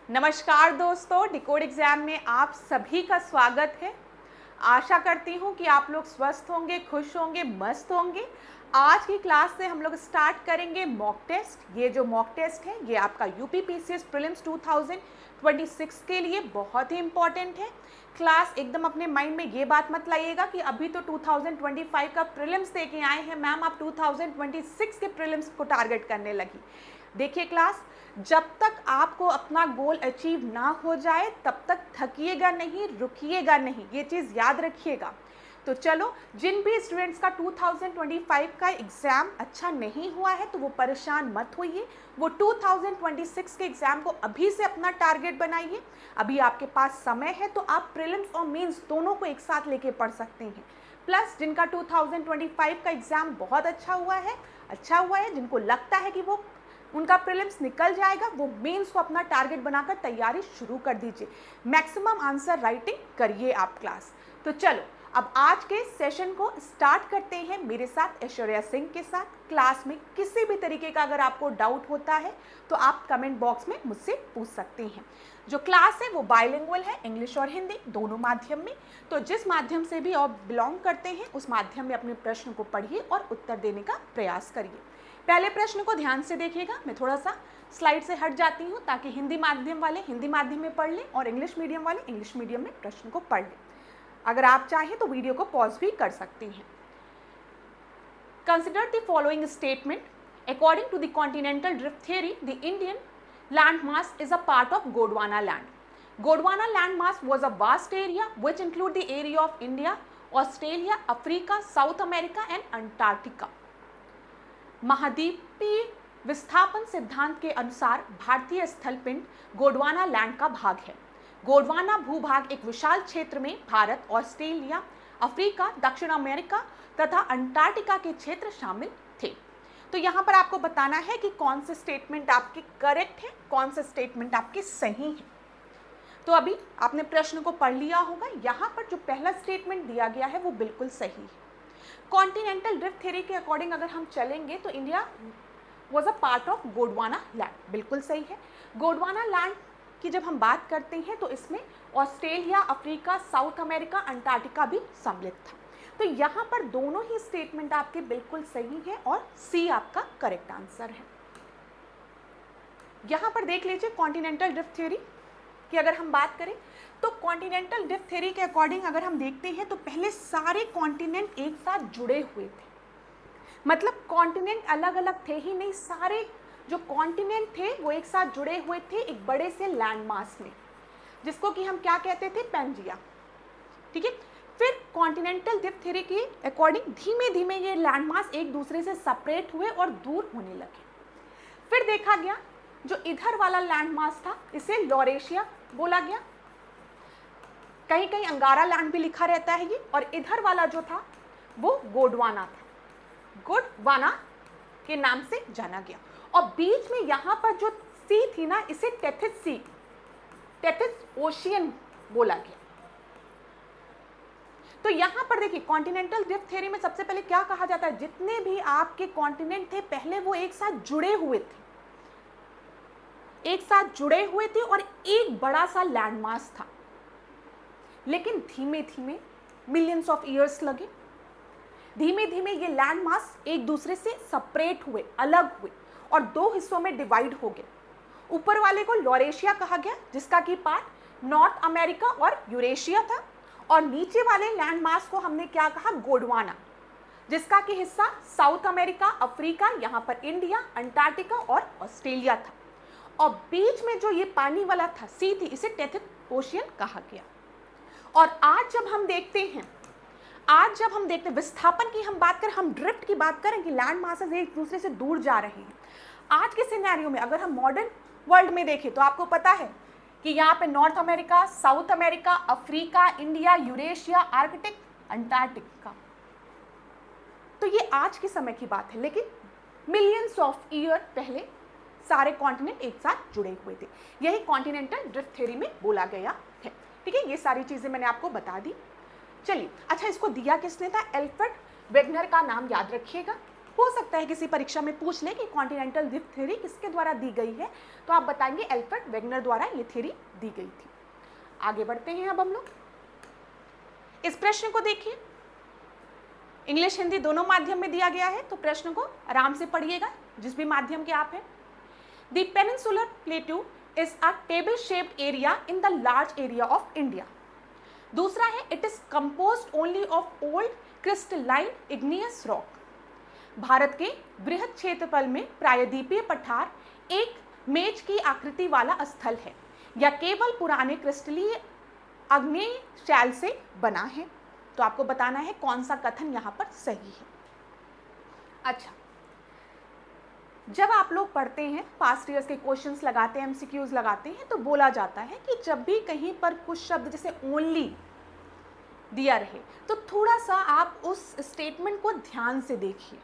नमस्कार दोस्तों, decode exam में आप सभी का स्वागत है। आशा करती हूँ कि आप लोग स्वस्थ होंगे, खुश होंगे, मस्त होंगे। आज की क्लास से हम लोग स्टार्ट करेंगे मॉक टेस्ट। ये जो मॉक टेस्ट है ये आपका यूपी पीसीएस प्रीलिम्स 2026 के लिए बहुत ही इंपॉर्टेंट है। क्लास एकदम अपने माइंड में ये बात मत लाइएगा कि अभी तो 2025 का प्रीलिम्स दे के आए हैं मैम, आप 2026 के प्रीलिम्स को टारगेट करने लगी। देखिए क्लास, जब तक आपको अपना गोल अचीव ना हो जाए तब तक थकिएगा नहीं, रुकिएगा नहीं, ये चीज़ याद रखिएगा। तो चलो, जिन भी स्टूडेंट्स का 2025 का एग्ज़ाम अच्छा नहीं हुआ है तो वो परेशान मत होइए, वो 2026 के एग्ज़ाम को अभी से अपना टारगेट बनाइए। अभी आपके पास समय है तो आप प्रीलिम्स और मेंस दोनों को एक साथ लेके पढ़ सकते हैं। प्लस जिनका 2025 का एग्ज़ाम बहुत अच्छा हुआ है, जिनको लगता है कि वो उनका प्रीलिम्स निकल जाएगा, वो मेंस को अपना टारगेट बनाकर तैयारी शुरू कर दीजिए। मैक्सिमम आंसर राइटिंग करिए आप क्लास। तो चलो अब आज के सेशन को स्टार्ट करते हैं मेरे साथ, ऐश्वर्या सिंह के साथ। क्लास में किसी भी तरीके का अगर आपको डाउट होता है तो आप कमेंट बॉक्स में मुझसे पूछ सकते हैं। जो क्लास है वो बाइलिंगुअल है, इंग्लिश और हिंदी दोनों माध्यम में। तो जिस माध्यम से भी आप बिलोंग करते हैं उस माध्यम में अपने प्रश्न को पढ़िए और उत्तर देने का प्रयास करिए। पहले प्रश्न को ध्यान से देखिएगा। मैं थोड़ा सा स्लाइड से हट जाती हूँ ताकि हिंदी माध्यम वाले हिंदी माध्यम में पढ़ लें और इंग्लिश मीडियम वाले इंग्लिश मीडियम में प्रश्न को पढ़ लें। अगर आप चाहें तो वीडियो को पॉज भी कर सकते हैं। Consider the following statement. According to the continental drift theory, the Indian land mass is a part of Gondwana land. Gondwana landmass was a vast area which include the area of India, Australia, Africa, South America and Antarctica. महाद्वीपीय विस्थापन सिद्धांत के अनुसार भारतीय स्थलपिंड Gondwana land का भाग है। गोंडवाना भूभाग एक विशाल क्षेत्र में भारत, ऑस्ट्रेलिया, अफ्रीका, दक्षिण अमेरिका तथा अंटार्कटिका के क्षेत्र शामिल थे। तो यहाँ पर आपको बताना है कि कौन से स्टेटमेंट आपके करेक्ट है, कौन से स्टेटमेंट आपके सही है। तो अभी आपने प्रश्न को पढ़ लिया होगा। यहाँ पर जो पहला स्टेटमेंट दिया गया है वो बिल्कुल सही है। कॉन्टिनेंटल ड्रिफ्ट थ्योरी के अकॉर्डिंग अगर हम चलेंगे तो India was a part of Gondwana land, बिल्कुल सही है। गोंडवाना लैंड की जब हम बात करते हैं तो इसमें Australia, Africa, south America, Antarctica भी सम्मिलित था। तो यहाँ पर दोनों ही स्टेटमेंट आपके बिल्कुल सही है और सी आपका करेक्ट आंसर है। यहाँ पर देख लीजिए कॉन्टिनेंटल ड्रिफ्ट थ्योरी कि अगर हम बात करें तो कॉन्टिनेंटल ड्रिफ्ट थ्योरी के अकॉर्डिंग अगर हम देखते हैं तो पहले सारे कॉन्टिनेंट एक साथ जुड़े हुए थे। मतलब कॉन्टिनेंट अलग अलग थे ही नहीं, सारे जो कॉन्टिनेंट थे वो एक साथ जुड़े हुए थे एक बड़े से लैंड मास में, जिसको कि हम क्या कहते थे, पैंजिया। ठीक है। फिर कॉन्टिनेंटल ड्रिफ्ट थ्योरी के अकॉर्डिंग धीमे धीमे ये लैंड मास एक दूसरे से सेपरेट हुए और दूर होने लगे। फिर देखा गया जो इधर वाला लैंड मास था इसे लॉरेशिया बोला गया, कहीं कहीं अंगारा लैंड भी लिखा रहता है ये, और इधर वाला जो था वो गोंडवाना था, गोंडवाना के नाम से जाना गया। और बीच में यहाँ पर जो सी थी ना, इसे टेथिस सी, टेथिस ओशियन बोला गया। तो यहाँ पर देखिए कॉन्टिनेंटल ड्रिफ्ट थ्योरी में सबसे पहले क्या कहा जाता है, जितने भी आपके कॉन्टिनेंट थे पहले वो एक साथ जुड़े हुए थे, एक साथ जुड़े हुए थे और एक बड़ा सा लैंडमास था। लेकिन धीमे धीमे मिलियंस ऑफ ईयर्स लगे, धीमे धीमे ये लैंडमास एक दूसरे से सेपरेट हुए, अलग हुए और दो हिस्सों में डिवाइड हो गए। ऊपर वाले को लॉरेशिया कहा गया जिसका की पार्ट नॉर्थ अमेरिका और यूरेशिया था, और नीचे वाले लैंडमास को हमने क्या कहा, गोंडवाना, जिसका की हिस्सा साउथ अमेरिका, अफ्रीका, यहाँ पर इंडिया, अंटार्कटिका और ऑस्ट्रेलिया था। और बीच में जो ये पानी वाला था, सी थी, इसे टेथिस ओशियन कहा गया। और आज जब हम देखते हैं विस्थापन की हम बात करें, हम ड्रिफ्ट की बात करें कि लैंड मासेस एक दूसरे से दूर जा रहे हैं। आज के सिनेरियो में अगर हम मॉडर्न वर्ल्ड में देखें तो आपको पता है कि यहाँ पे north America, south America, Africa, India, Eurasia, Arctic, Antarctica, तो ये आज के समय की बात है। लेकिन मिलियंस ऑफ ईयर पहले सारे कॉन्टिनेंट एक साथ जुड़े हुए थे। यही कॉन्टिनेंटल ड्रिफ्ट थ्योरी में बोला गया है। ठीक है, ये सारी चीजें मैंने आपको बता दी। चलिए, अच्छा इसको दिया किसने था, एल्फ्रेड वेगनर का नाम याद रखिएगा। हो सकता है किसी परीक्षा में पूछ ले कि कॉन्टिनेंटल ड्रिफ्ट थ्योरी किसके द्वारा दी गई है, तो आप बताएंगे एल्फ्रेड वेगनर द्वारा ये थ्योरी दी गई थी। आगे बढ़ते हैं अब हम लोग। इस प्रश्न को देखिए, इंग्लिश हिंदी दोनों माध्यम में दिया गया है, तो प्रश्न को आराम से पढ़िएगा जिस भी माध्यम के आप हैं। The peninsular प्लेटू is a table shaped area in the large area of India. दूसरा है it is composed only of old crystalline igneous rock. Bharat के बृहद क्षेत्रफल में प्रायद्वीपीय पठार एक मेज की आकृति वाला स्थल है या केवल पुराने क्रिस्टलीय आग्नेय शैल से बना है। तो आपको बताना है कौन सा कथन यहाँ पर सही है। अच्छा, जब आप लोग पढ़ते हैं, पास्ट ईयर्स के क्वेश्चंस लगाते हैं, एमसीक्यूज लगाते हैं, तो बोला जाता है कि जब भी कहीं पर कुछ शब्द जैसे ओनली दिया रहे तो थोड़ा सा आप उस स्टेटमेंट को ध्यान से देखिए।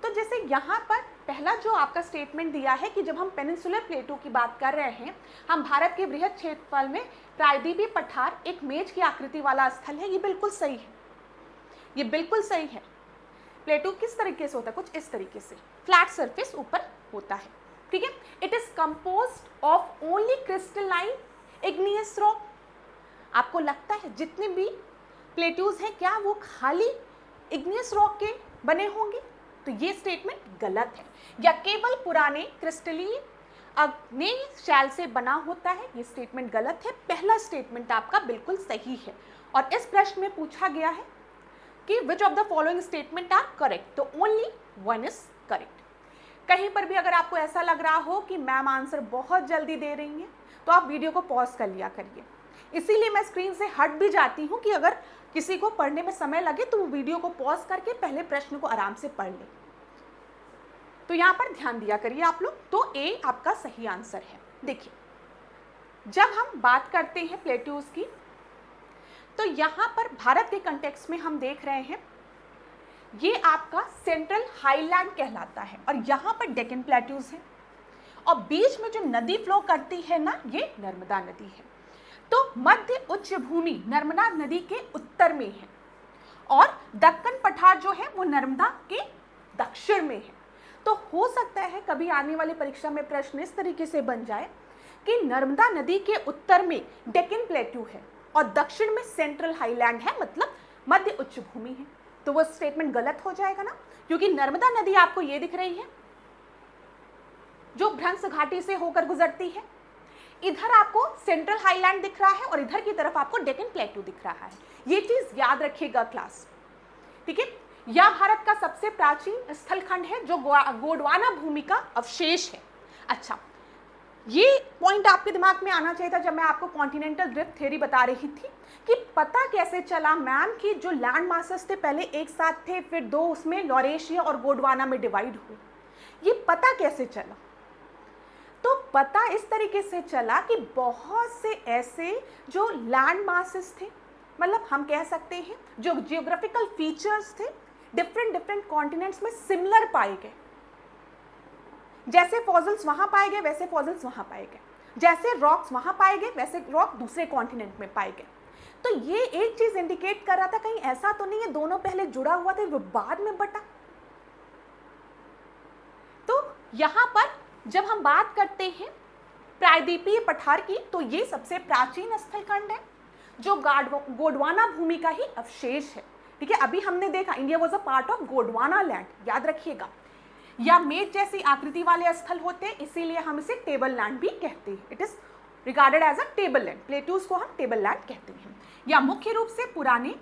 तो जैसे यहाँ पर पहला जो आपका स्टेटमेंट दिया है कि जब हम पेनिनसुलर प्लेटू की बात कर रहे हैं, हम भारत के बृहद क्षेत्रफल में प्रायद्वीपीय पठार एक मेज की आकृति वाला स्थल है, ये बिल्कुल सही है, ये बिल्कुल सही है। प्लेटू किस तरीके से होता है? कुछ इस तरीके से, फ्लैट सरफेस ऊपर होता है, ठीक है। It is composed of only crystalline igneous rock. आपको लगता है जितने भी प्लेटूज हैं क्या वो खाली इग्नियस रॉक के बने होंगे? तो ये स्टेटमेंट गलत है। या केवल पुराने क्रिस्टलीय आग्नेय शैल से बना होता है, ये स्टेटमेंट गलत है। पहला स्टेटमेंट आपका बिल्कुल सही है। और इस प्रश्न में पूछा गया है कि which of the following statement are correct, तो ओनली वन इज करेक्ट। कहीं पर भी अगर आपको ऐसा लग रहा हो कि मैम आंसर बहुत जल्दी दे रही हैं, तो आप वीडियो को पॉज कर लिया करिए। इसीलिए मैं स्क्रीन से हट भी जाती हूँ कि अगर किसी को पढ़ने में समय लगे तो वो वीडियो को पॉज करके पहले प्रश्न को आराम से पढ़ ले। तो यहाँ पर ध्यान दिया करिए आप लोग। तो ए आपका सही आंसर है। देखिए, जब हम बात करते हैं प्लेट्यूज की, तो यहाँ पर भारत के कंटेक्स्ट में हम देख रहे हैं ये आपका सेंट्रल हाईलैंड कहलाता है और यहाँ पर डेक्कन प्लेट्यूज है और बीच में जो नदी फ्लो करती है ना, ये नर्मदा नदी है। तो मध्य उच्च भूमि नर्मदा नदी के उत्तर में है और दक्कन पठार जो है वो नर्मदा के दक्षिण में है। तो हो सकता है कभी आने वाली परीक्षा में प्रश्न इस तरीके से बन जाए कि नर्मदा नदी के उत्तर में डेक्कन प्लेट्यू है और दक्षिण में सेंट्रल हाईलैंड है, मतलब मध्य उच्च भूमि है। तो वो स्टेटमेंट गलत हो जाएगा ना, क्योंकि नर्मदा नदी आपको ये दिख रही है जो भ्रंश घाटी से होकर गुजरती है, इधर आपको सेंट्रल हाईलैंड दिख रहा है और इधर की तरफ आपको डेक्कन प्लेट्यू दिख रहा है। ये चीज याद रखिएगा क्लास, ठीक है। यह भारत का सबसे प्राचीन स्थलखंड है जो गोंडवाना भूमि का अवशेष है। अच्छा, ये पॉइंट आपके दिमाग में आना चाहिए था जब मैं आपको कॉन्टिनेंटल ड्रिफ्ट थ्योरी बता रही थी कि पता कैसे चला मैम कि जो लैंड मासेस थे पहले एक साथ थे, फिर दो उसमें लॉरेशिया और गोंडवाना में डिवाइड हुए। ये पता कैसे चला? तो पता इस तरीके से चला कि बहुत से ऐसे जो लैंड मासेस थे, मतलब हम कह सकते हैं जो जियोग्राफिकल फीचर्स थे, डिफरेंट कॉन्टिनेंट्स में सिमिलर पाए गए। जैसे फॉसिल्स वहां पाए गए वैसे फॉसिल्स वहां पाए गए, जैसे रॉक्स वहां पाए गए वैसे रॉक दूसरे कॉन्टिनेंट में पाए गए। तो ये एक चीज इंडिकेट कर रहा था कहीं ऐसा तो नहीं है दोनों पहले जुड़ा हुआ था वो बाद में बटा। तो यहां पर जब हम बात करते हैं प्रायद्वीपीय पठार की, तो ये सबसे प्राचीन स्थलखंड है जो गोंडवाना भूमि का ही अवशेष है, ठीक है। अभी हमने देखा India was a part of Gondwana land, याद रखिएगा। या मेज जैसी आकृति वाले स्थल होते हैं, इसीलिए हम इसे टेबल लैंड भी कहते हैं। It is regarded as a table land, plateaus को हम टेबल लैंड कहते हैं। या मुख्य रूप से पुराने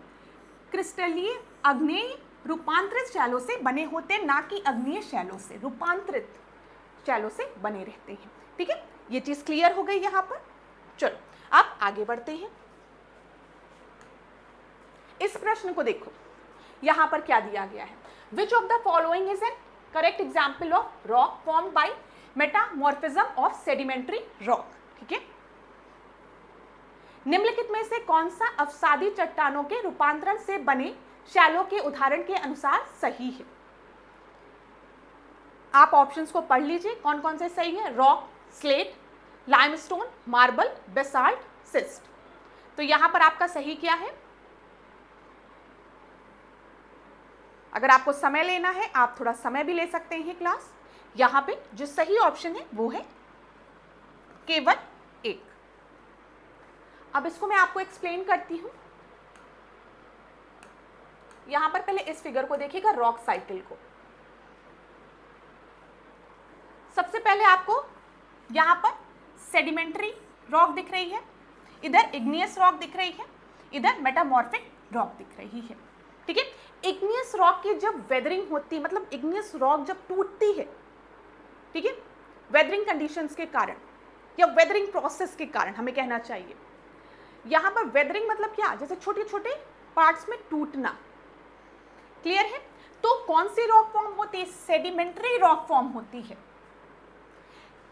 क्रिस्टलीय आग्नेय रूपांतरित शैलों से बने होते हैं, ना कि अग्नेय शैलों से, रूपांतरित शैलों से बने रहते हैं, ठीक है। ये चीज क्लियर हो गई यहाँ पर। चलो अब आगे बढ़ते हैं। इस प्रश्न को देखो, यहां पर क्या दिया गया है? विच of the following is an correct example of rock formed by metamorphism of sedimentary rock, ठीक है। निम्नलिखित में से कौन सा अवसादी चट्टानों के रूपांतरण से बने शैलों के उदाहरण के अनुसार सही है? आप ऑप्शंस को पढ़ लीजिए कौन कौन से सही है। Rock, slate, limestone, marble, basalt, cyst. तो यहां पर आपका सही क्या है? अगर आपको समय लेना है आप थोड़ा समय भी ले सकते हैं क्लास। यहाँ पे जो सही ऑप्शन है वो है केवल 1। अब इसको मैं आपको एक्सप्लेन करती हूँ। यहाँ पर पहले इस फिगर को देखिएगा, रॉक साइकिल को। सबसे पहले आपको यहाँ पर सेडिमेंट्री रॉक दिख रही है, इधर इग्नियस रॉक दिख रही है, इधर मेटामॉर्फिक रॉक दिख रही है। ठीक है, इग्नियस रॉक की जब वेदरिंग होती है, मतलब इग्नियस रॉक जब टूटती है, ठीक है, वेदरिंग कंडीशंस के कारण या वेदरिंग प्रोसेस के कारण हमें कहना चाहिए। यहाँ पर वेदरिंग मतलब क्या, जैसे छोटे छोटे पार्ट्स में टूटना। क्लियर है? तो कौन सी रॉक फॉर्म होती है? सेडिमेंट्री रॉक फॉर्म होती है।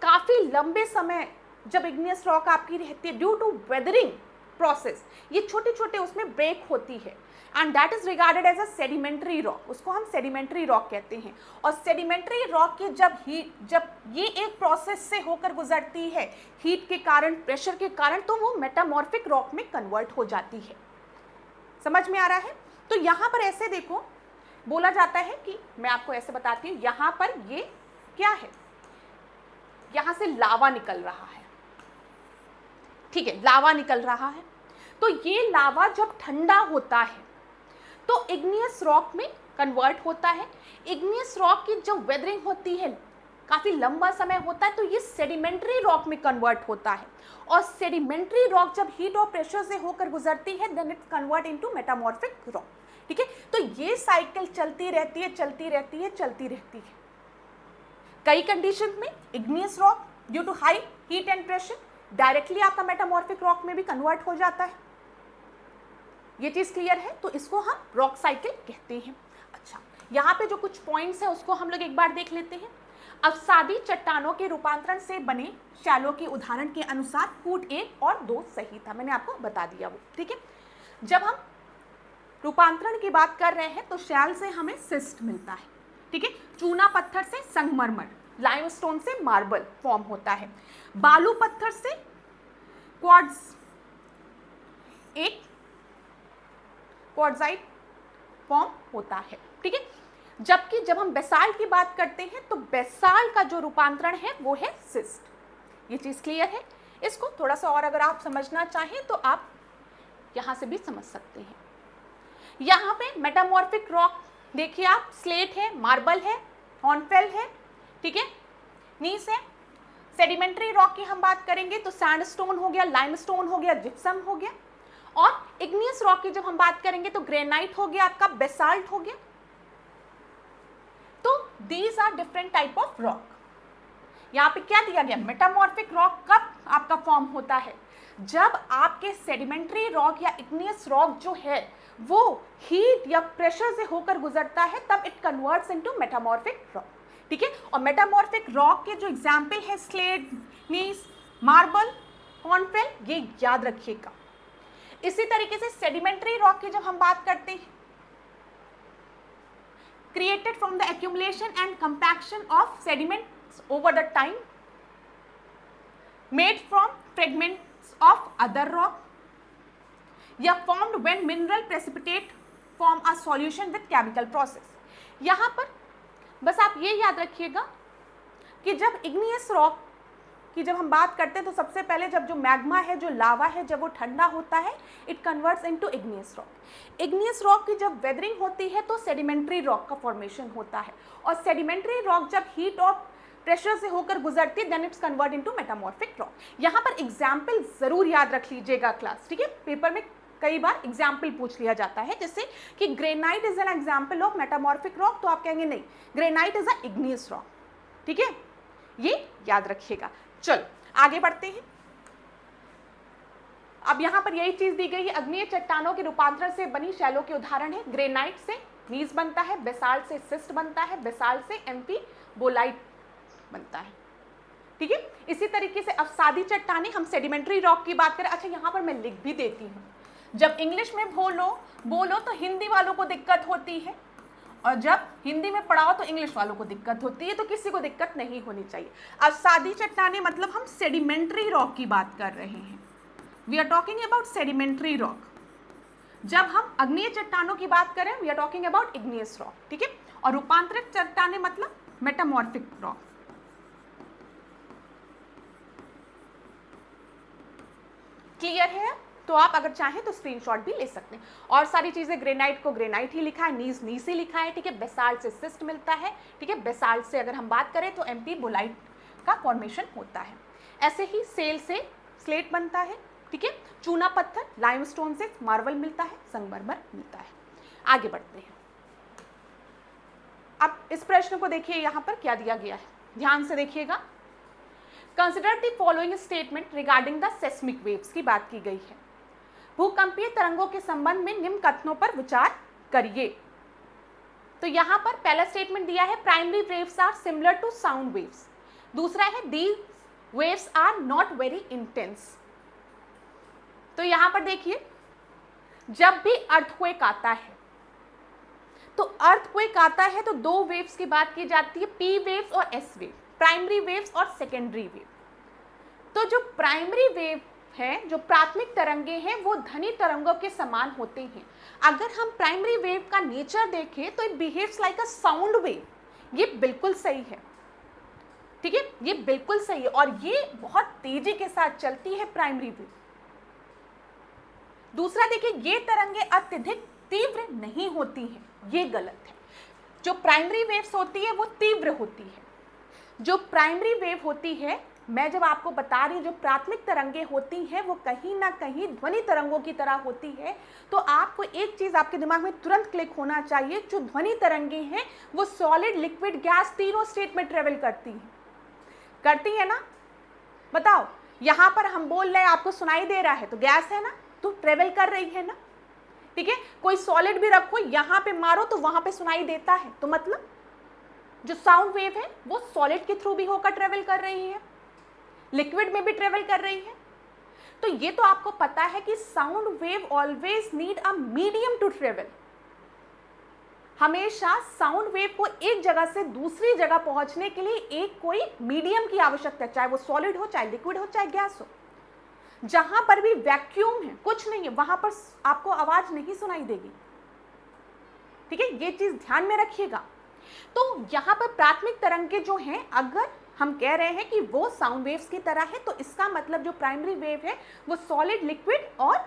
काफी लंबे समय जब इग्नियस रॉक आपकी रहती है, ड्यू टू वेदरिंग प्रोसेस ये छोटे छोटे उसमें ब्रेक होती है, and that is regarded as a sedimentary rock. उसको हम सेडिमेंट्री रॉक कहते हैं। और सेडिमेंट्री रॉक की जब ये एक प्रोसेस से होकर गुजरती है, हीट के कारण, प्रेशर के कारण, तो वो मेटामॉर्फिक रॉक में कन्वर्ट हो जाती है। समझ में आ रहा है? तो यहाँ पर ऐसे देखो, बोला जाता है कि, मैं आपको ऐसे बताती हूँ, यहाँ पर ये क्या है, यहाँ से लावा निकल रहा है। ठीक है, लावा निकल रहा है। तो ये लावा जब ठंडा होता है तो इग्नियस रॉक में कन्वर्ट होता है। इग्नियस रॉक की जो वेदरिंग होती है, काफी लंबा समय होता है, तो ये सेडिमेंट्री रॉक में कन्वर्ट होता है। और सेडिमेंट्री रॉक जब हीट और प्रेशर से होकर गुजरती है, then it convert into metamorphic rock. ठीक है, तो ये साइकिल चलती रहती है, चलती रहती है, चलती रहती है। कई कंडीशन में igneous rock due to high heat and pressure directly आपका मेटामॉर्फिक रॉक में भी कन्वर्ट हो जाता है। ये चीज क्लियर है? तो इसको हम रॉक साइकिल कहते हैं। अच्छा, यहाँ पे जो कुछ पॉइंट्स है उसको हम लोग एक बार देख लेते हैं। अवसादी चट्टानों के रूपांतरण से बने शैलो के उदाहरण के अनुसार कूट 1 और 2 सही था। मैंने आपको बता दिया वो। ठीक है, जब हम रूपांतरण की बात कर रहे हैं तो शैल से हमें सिस्ट मिलता है। ठीक है, चूना पत्थर से संगमरमर, लाइमस्टोन से मार्बल फॉर्म होता है, बालू पत्थर से क्वार्ट्ज, एक क्वार्ट्जाइट फॉर्म होता है। ठीक है, जबकि जब हम बेसाल्ट की बात करते हैं तो बेसाल्ट का जो रूपांतरण है वो है सिस्ट। ये चीज क्लियर है? इसको थोड़ा सा और अगर आप समझना चाहें तो आप यहां से भी समझ सकते हैं। यहाँ पे मेटामॉर्फिक रॉक देखिए आप, स्लेट है, मार्बल है, हॉर्नफेल है, ठीक है, नीस है। सेडिमेंट्री रॉक की हम बात करेंगे तो सैंडस्टोन हो गया, लाइमस्टोन हो गया, जिप्सम हो गया। और इग्नियस रॉक की जब हम बात करेंगे तो ग्रेनाइट हो गया, आपका बेसाल्ट हो गया। तो these are different type of rock. यहाँ पे क्या दिया गया, मेटामॉर्फिक रॉक कब आपका फॉर्म होता है, जब आपके सेडिमेंट्री रॉक या इग्नियस रॉक जो है वो हीट या प्रेशर से होकर गुजरता है, तब it converts into metamorphic rock. ठीक है, और मेटामॉर्फिक रॉक के जो एग्जाम्पल है स्लेट, नीस, मार्बल, हॉर्नफेल, ये याद रखिएगा। इसी तरीके से सेडिमेंट्री रॉक की जब हम बात करते हैं, created from the accumulation and compaction of sediments over the time, made from fragments of other rock, या formed when mineral precipitate form a solution with chemical process। यहाँ पर बस आप ये याद रखिएगा कि जब इग्नियस रॉक की जब हम बात करते हैं तो सबसे पहले जब जो मैग्मा है, जो लावा है, जब वो ठंडा होता है, it converts into igneous rock. Igneous rock की जब वेदरिंग होती है तो सेडिमेंट्री रॉक का फॉर्मेशन होता है, और सेडिमेंट्री रॉक जब हीट और प्रेशर से होकर गुजरती है, then it's convert into metamorphic rock. यहाँ पर एग्जाम्पल जरूर याद रख लीजिएगा क्लास। ठीक है, पेपर में कई बार एग्जाम्पल पूछ लिया जाता है, जैसे कि granite is an example of metamorphic rock, तो आप कहेंगे नहीं, granite is a igneous rock. ठीक है, ये याद रखिएगा। चलो आगे बढ़ते हैं। अब यहां पर यही चीज दी गई है, अग्निय चट्टानों के रूपांतरण से बनी शैलों के उदाहरण है। ग्रेनाइट से नीस बनता है, बेसाल्ट से सिस्ट बनता है, बेसाल्ट से एम्फीबोलाइट बनता है। ठीक है, इसी तरीके से अवसादी चट्टानें, हम सेडिमेंट्री रॉक की बात करें। अच्छा, यहां पर मैं लिख भी देती हूं, जब इंग्लिश में बोलो तो हिंदी वालों को दिक्कत होती है, और जब हिंदी में पढ़ाओ तो इंग्लिश वालों को दिक्कत होती है, तो किसी को दिक्कत नहीं होनी चाहिए। अवसादी चट्टानें मतलब हम सेडिमेंट्री रॉक की बात कर रहे हैं। We are talking about sedimentary rock. जब हम अग्नेय चट्टानों की बात करें, we are talking about igneous rock, ठीक है। और रूपांतरित चट्टानें मतलब मेटामॉर्फिक रॉक। क्लियर है? तो आप अगर चाहें तो स्क्रीनशॉट भी ले सकते हैं। और सारी चीजें, ग्रेनाइट को ग्रेनाइट ही लिखा है, नीस ही लिखा है, ठीक है। बेसाल्ट से सिस्ट मिलता है, ठीक है। बेसाल्ट से अगर हम बात करें तो एम्पी बोलाइट का फॉर्मेशन होता है। ऐसे ही सेल से स्लेट बनता है, ठीक है। चूना पत्थर लाइमस्टोन से मार्बल मिलता है, संगमरमर मिलता है। आगे बढ़ते हैं। अब इस प्रश्न को देखिए, यहां पर क्या दिया गया है, ध्यान से देखिएगा। Consider the following statement regarding the seismic waves की बात की गई है। भूकंपीय तरंगों के संबंध में निम्न कथनों पर विचार करिए। तो यहां पर पहला स्टेटमेंट दिया है, primary waves are similar to sound waves. दूसरा है, these waves are not very intense. तो यहां पर देखिए, जब भी अर्थक्वेक आता है तो अर्थक्वेक आता है तो दो वेव्स की बात की जाती है, पी वेव्स और एस वेव, प्राइमरी वेव्स और सेकेंडरी वेव। तो जो प्राइमरी वेव है, जो प्राथमिक तरंगे हैं, वो ध्वनि तरंगों के समान होते हैं। अगर हम प्राइमरी वेव का नेचर देखें तो it behaves like a sound wave. ये बिल्कुल सही है, ठीक है, ये बिल्कुल सही है। और ये बहुत तेजी के साथ चलती है प्राइमरी वेव। दूसरा देखिए, ये तरंगे अत्यधिक तीव्र नहीं होती हैं, ये गलत है। जो प्राइमरी वेव्स होती है वो तीव्र होती है। जो प्राइमरी वेव होती है, मैं जब आपको बता रही हूँ, जो प्राथमिक तरंगे होती हैं वो कहीं ना कहीं ध्वनि तरंगों की तरह होती है। तो आपको एक चीज आपके दिमाग में तुरंत क्लिक होना चाहिए, जो ध्वनि तरंगे हैं वो सॉलिड, लिक्विड, गैस तीनों स्टेट में ट्रेवल करती है ना। बताओ, यहां पर हम बोल रहे हैं, आपको सुनाई दे रहा है तो गैस है ना, तो ट्रेवल कर रही है ना, ठीक है। कोई सॉलिड भी रखो, यहां पे मारो तो वहां पे सुनाई देता है। तो मतलब जो साउंड वेव है वो सॉलिड के थ्रू भी होकर ट्रेवल कर रही है, लिक्विड में भी ट्रेवल कर रही है। तो ये तो आपको पता है कि sound wave always need a medium to travel. हमेशा साउंड वेव को एक जगह से दूसरी जगह पहुंचने के लिए एक कोई मीडियम की आवश्यकता है, चाहे वो सॉलिड हो, चाहे लिक्विड हो, चाहे गैस हो। जहां पर भी वैक्यूम है, कुछ नहीं है, वहां पर आपको आवाज नहीं सुनाई देगी, ठीक है। ये चीज ध्यान में रखिएगा। तो यहां पर प्राथमिक तरंगे जो हैं, अगर हम कह रहे हैं कि वो साउंड वेव्स की तरह है, तो इसका मतलब जो प्राइमरी वेव है वो सॉलिड, लिक्विड और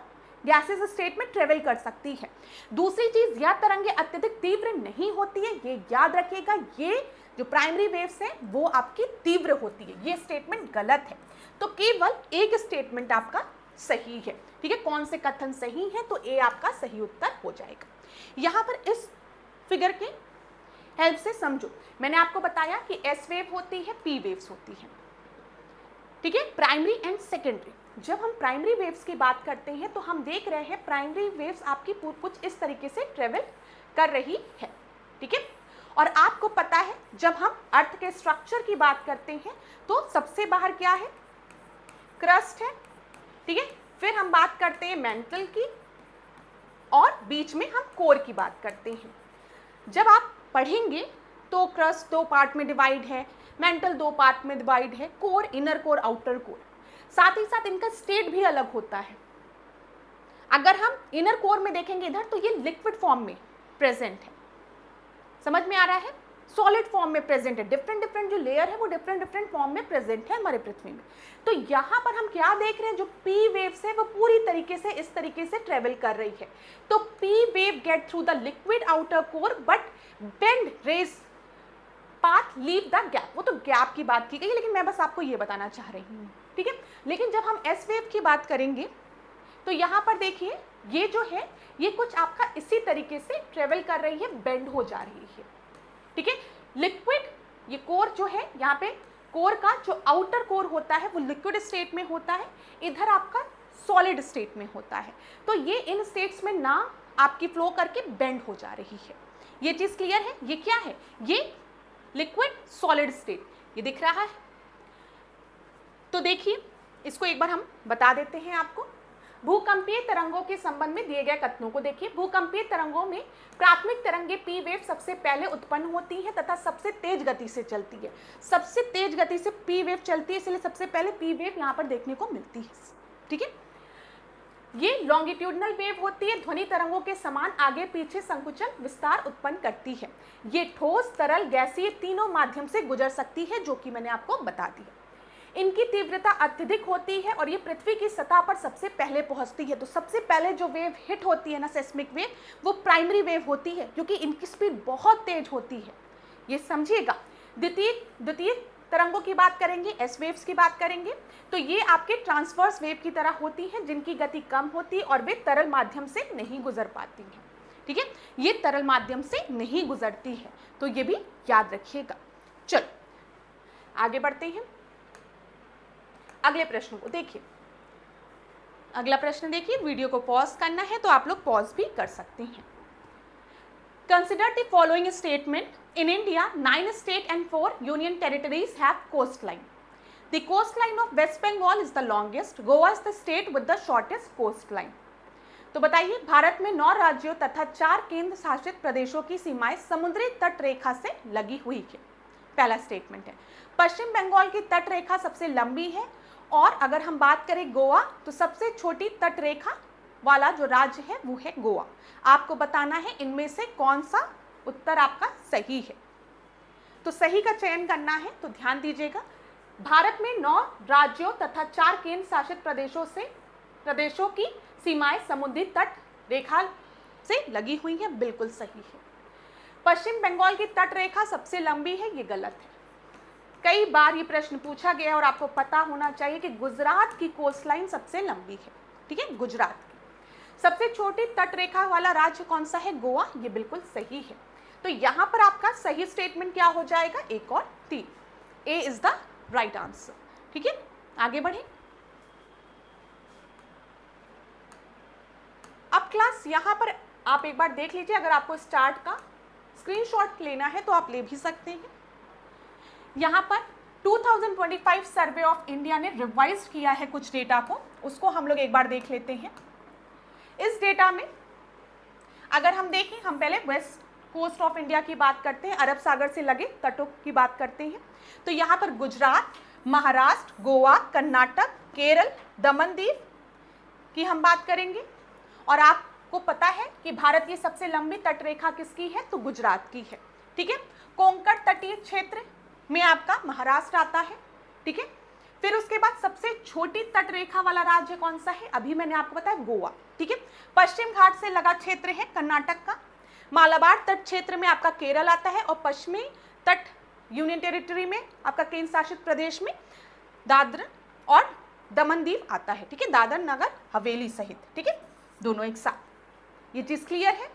गैसेस स्टेट में ट्रेवल कर सकती है। दूसरी चीज, यह तरंगे अत्यधिक तीव्र नहीं होती है, ये याद रखिएगा। ये जो प्राइमरी वेव्स है वो आपकी तीव्र होती है, ये स्टेटमेंट गलत है। तो केवल एक स्टेटमेंट आपका सही है, ठीक है। कौन से कथन सही है, तो ए आपका सही उत्तर हो जाएगा। यहां पर इस फिगर के हेल्प से समझो, मैंने आपको बताया कि एस वेव होती है, पी वेव्स होती है, ठीक है, प्राइमरी एंड सेकेंडरी। जब हम प्राइमरी वेव्स की बात करते हैं तो हम देख रहे हैं प्राइमरी वेव्स आपकी कुछ इस तरीके से ट्रेवल कर रही है, ठीक है। और आपको पता है, जब हम अर्थ के स्ट्रक्चर की बात करते हैं तो सबसे बाहर क्या है, क्रस्ट है, ठीक है। फिर हम बात करते हैं मेंटल की, और बीच में हम कोर की बात करते हैं। जब आप पढ़ेंगे तो क्रस्ट दो पार्ट में डिवाइड है, मेंटल दो पार्ट में डिवाइड है, core, inner core, outer core. साथ ही साथ इनका स्टेट भी अलग होता है। अगर हम इनर कोर में देखेंगे इधर, तो ये लिक्विड फॉर्म में प्रेजेंट है, समझ में आ रहा है, सॉलिड फॉर्म में प्रेजेंट है। डिफरेंट जो लेयर है वो डिफरेंट फॉर्म में प्रेजेंट है हमारे पृथ्वी में। तो यहाँ पर हम क्या देख रहे हैं, जो पी वेव्स है वो पूरी तरीके से इस तरीके से ट्रेवल कर रही है। तो P wave get through the liquid outer core but bend rays path leave the gap. वो तो गैप की बात की गई, लेकिन मैं बस आपको ये बताना चाह रही हूँ, ठीक है। लेकिन जब हम एस वेव की बात करेंगे तो यहाँ पर देखिए, ये जो है ये कुछ आपका इसी तरीके से ट्रेवल कर रही है, बेंड हो जा रही है, ठीक है। लिक्विड, ये कोर जो है, यहाँ पे कोर का जो आउटर कोर होता है वो लिक्विड स्टेट में होता है, इधर आपका सॉलिड स्टेट में होता है। तो ये इन स्टेट्स में ना आपकी फ्लो करके बेंड हो जा रही है। ये चीज क्लियर है? ये क्या है, ये लिक्विड सॉलिड स्टेट, ये दिख रहा है। तो देखिए, इसको एक बार हम बता देते हैं आपको। भूकंपीय तरंगों के संबंध में दिए गए कथनों को देखिए। भूकंपीय तरंगों में प्राथमिक तरंगे पी वेव सबसे पहले उत्पन्न होती है तथा सबसे तेज गति से चलती है। सबसे तेज गति से पी वेव चलती है, इसलिए सबसे पहले पी वेव यहाँ पर देखने को मिलती है, ठीक है। ये लॉन्गिट्यूडनल वेव होती है, ध्वनि तरंगों के समान आगे पीछे संकुचन विस्तार उत्पन्न करती है। ये ठोस, तरल, गैसीय तीनों माध्यम से गुजर सकती है, जो कि मैंने आपको बता दिया। इनकी तीव्रता अत्यधिक होती है और ये पृथ्वी की सतह पर सबसे पहले पहुंचती है। तो सबसे पहले जो वेव हिट होती है ना, सेस्मिक वेव, वो प्राइमरी वेव होती है, क्योंकि इनकी स्पीड बहुत तेज होती है, ये समझिएगा। द्वितीय तरंगों की बात करेंगे, एस वेव्स की बात करेंगे, तो ये आपके ट्रांसवर्स वेव की तरह होती हैं, जिनकी गति कम होती है और वे तरल माध्यम से नहीं गुजर पाती हैं। ठीक है, ये तरल माध्यम से नहीं गुजरती है, तो ये भी याद रखिएगा। चलो आगे बढ़ते हैं, अगले प्रश्न को देखिए। अगला प्रश्न देखिए, वीडियो को पॉज करना है तो आप लोग पॉज भी कर सकते हैं। Consider the following statement. In India, 9 states and 4 union territories have coastline. The coastline of West Bengal is the longest. Goa is the state with the shortest coastline. तो बताइए, भारत में 9 राज्यों तथा 4 केंद्र शासित प्रदेशों की सीमाएं समुद्री तट रेखा से लगी हुई है। पहला स्टेटमेंट है। पश्चिम बंगाल की तट रेखा सबसे लंबी है, और अगर हम बात करें गोवा, तो सबसे छोटी तट रेखा वाला जो राज्य है वो है गोवा। आपको बताना है इनमें से कौन सा उत्तर आपका सही है। तो सही का चयन करना है, तो ध्यान दीजिएगा। भारत में 9 राज्यों तथा 4 केंद्र शासित प्रदेशों की सीमाएं समुद्री तट रेखा से लगी हुई हैं, बिल्कुल सही है। पश्चिम बंगाल की तट रेखा सबसे लंबी है, ये गलत है। कई बार ये प्रश्न पूछा गया और आपको पता होना चाहिए कि गुजरात की कोस्टलाइन सबसे लंबी है। ठीक है, गुजरात की। सबसे छोटी तट रेखा वाला राज्य कौन सा है? गोवा, ये बिल्कुल सही है। तो यहां पर आपका सही स्टेटमेंट क्या हो जाएगा? 1 और 3। ए इज द राइट आंसर। ठीक है, आगे बढ़े। अब क्लास यहां पर आप एक बार देख लीजिए, अगर आपको स्टार्ट का स्क्रीनशॉट लेना है तो आप ले भी सकते हैं। यहां पर 2025 सर्वे ऑफ इंडिया ने रिवाइज किया है कुछ डेटा को, उसको हम लोग एक बार देख लेते हैं। इस डेटा में अगर हम देखें, हम पहले वेस्ट कोस्ट ऑफ इंडिया की बात करते हैं, अरब सागर से लगे तटों की बात करते हैं। तो यहाँ पर गुजरात, महाराष्ट्र, गोवा, कर्नाटक, केरल, दमन दीव की हम बात करेंगे। और आपको पता है कि भारत की सबसे लंबी तटरेखा किसकी है? तो गुजरात की है। ठीक है, कोंकण तटीय क्षेत्र में आपका महाराष्ट्र आता है। ठीक है, फिर उसके बाद सबसे छोटी तटरेखा वाला राज्य कौन सा है? अभी मैंने आपको बताया गोवा। ठीक है, पश्चिम घाट से लगा क्षेत्र है कर्नाटक का। मालाबार तट क्षेत्र में आपका केरल आता है, और पश्चिमी तट यूनियन टेरिटरी में आपका केंद्र शासित प्रदेश में दादर और दमन दीव आता है। ठीक है, दादर नगर हवेली सहित। ठीक है, दोनों एक साथ। ये चीज क्लियर है?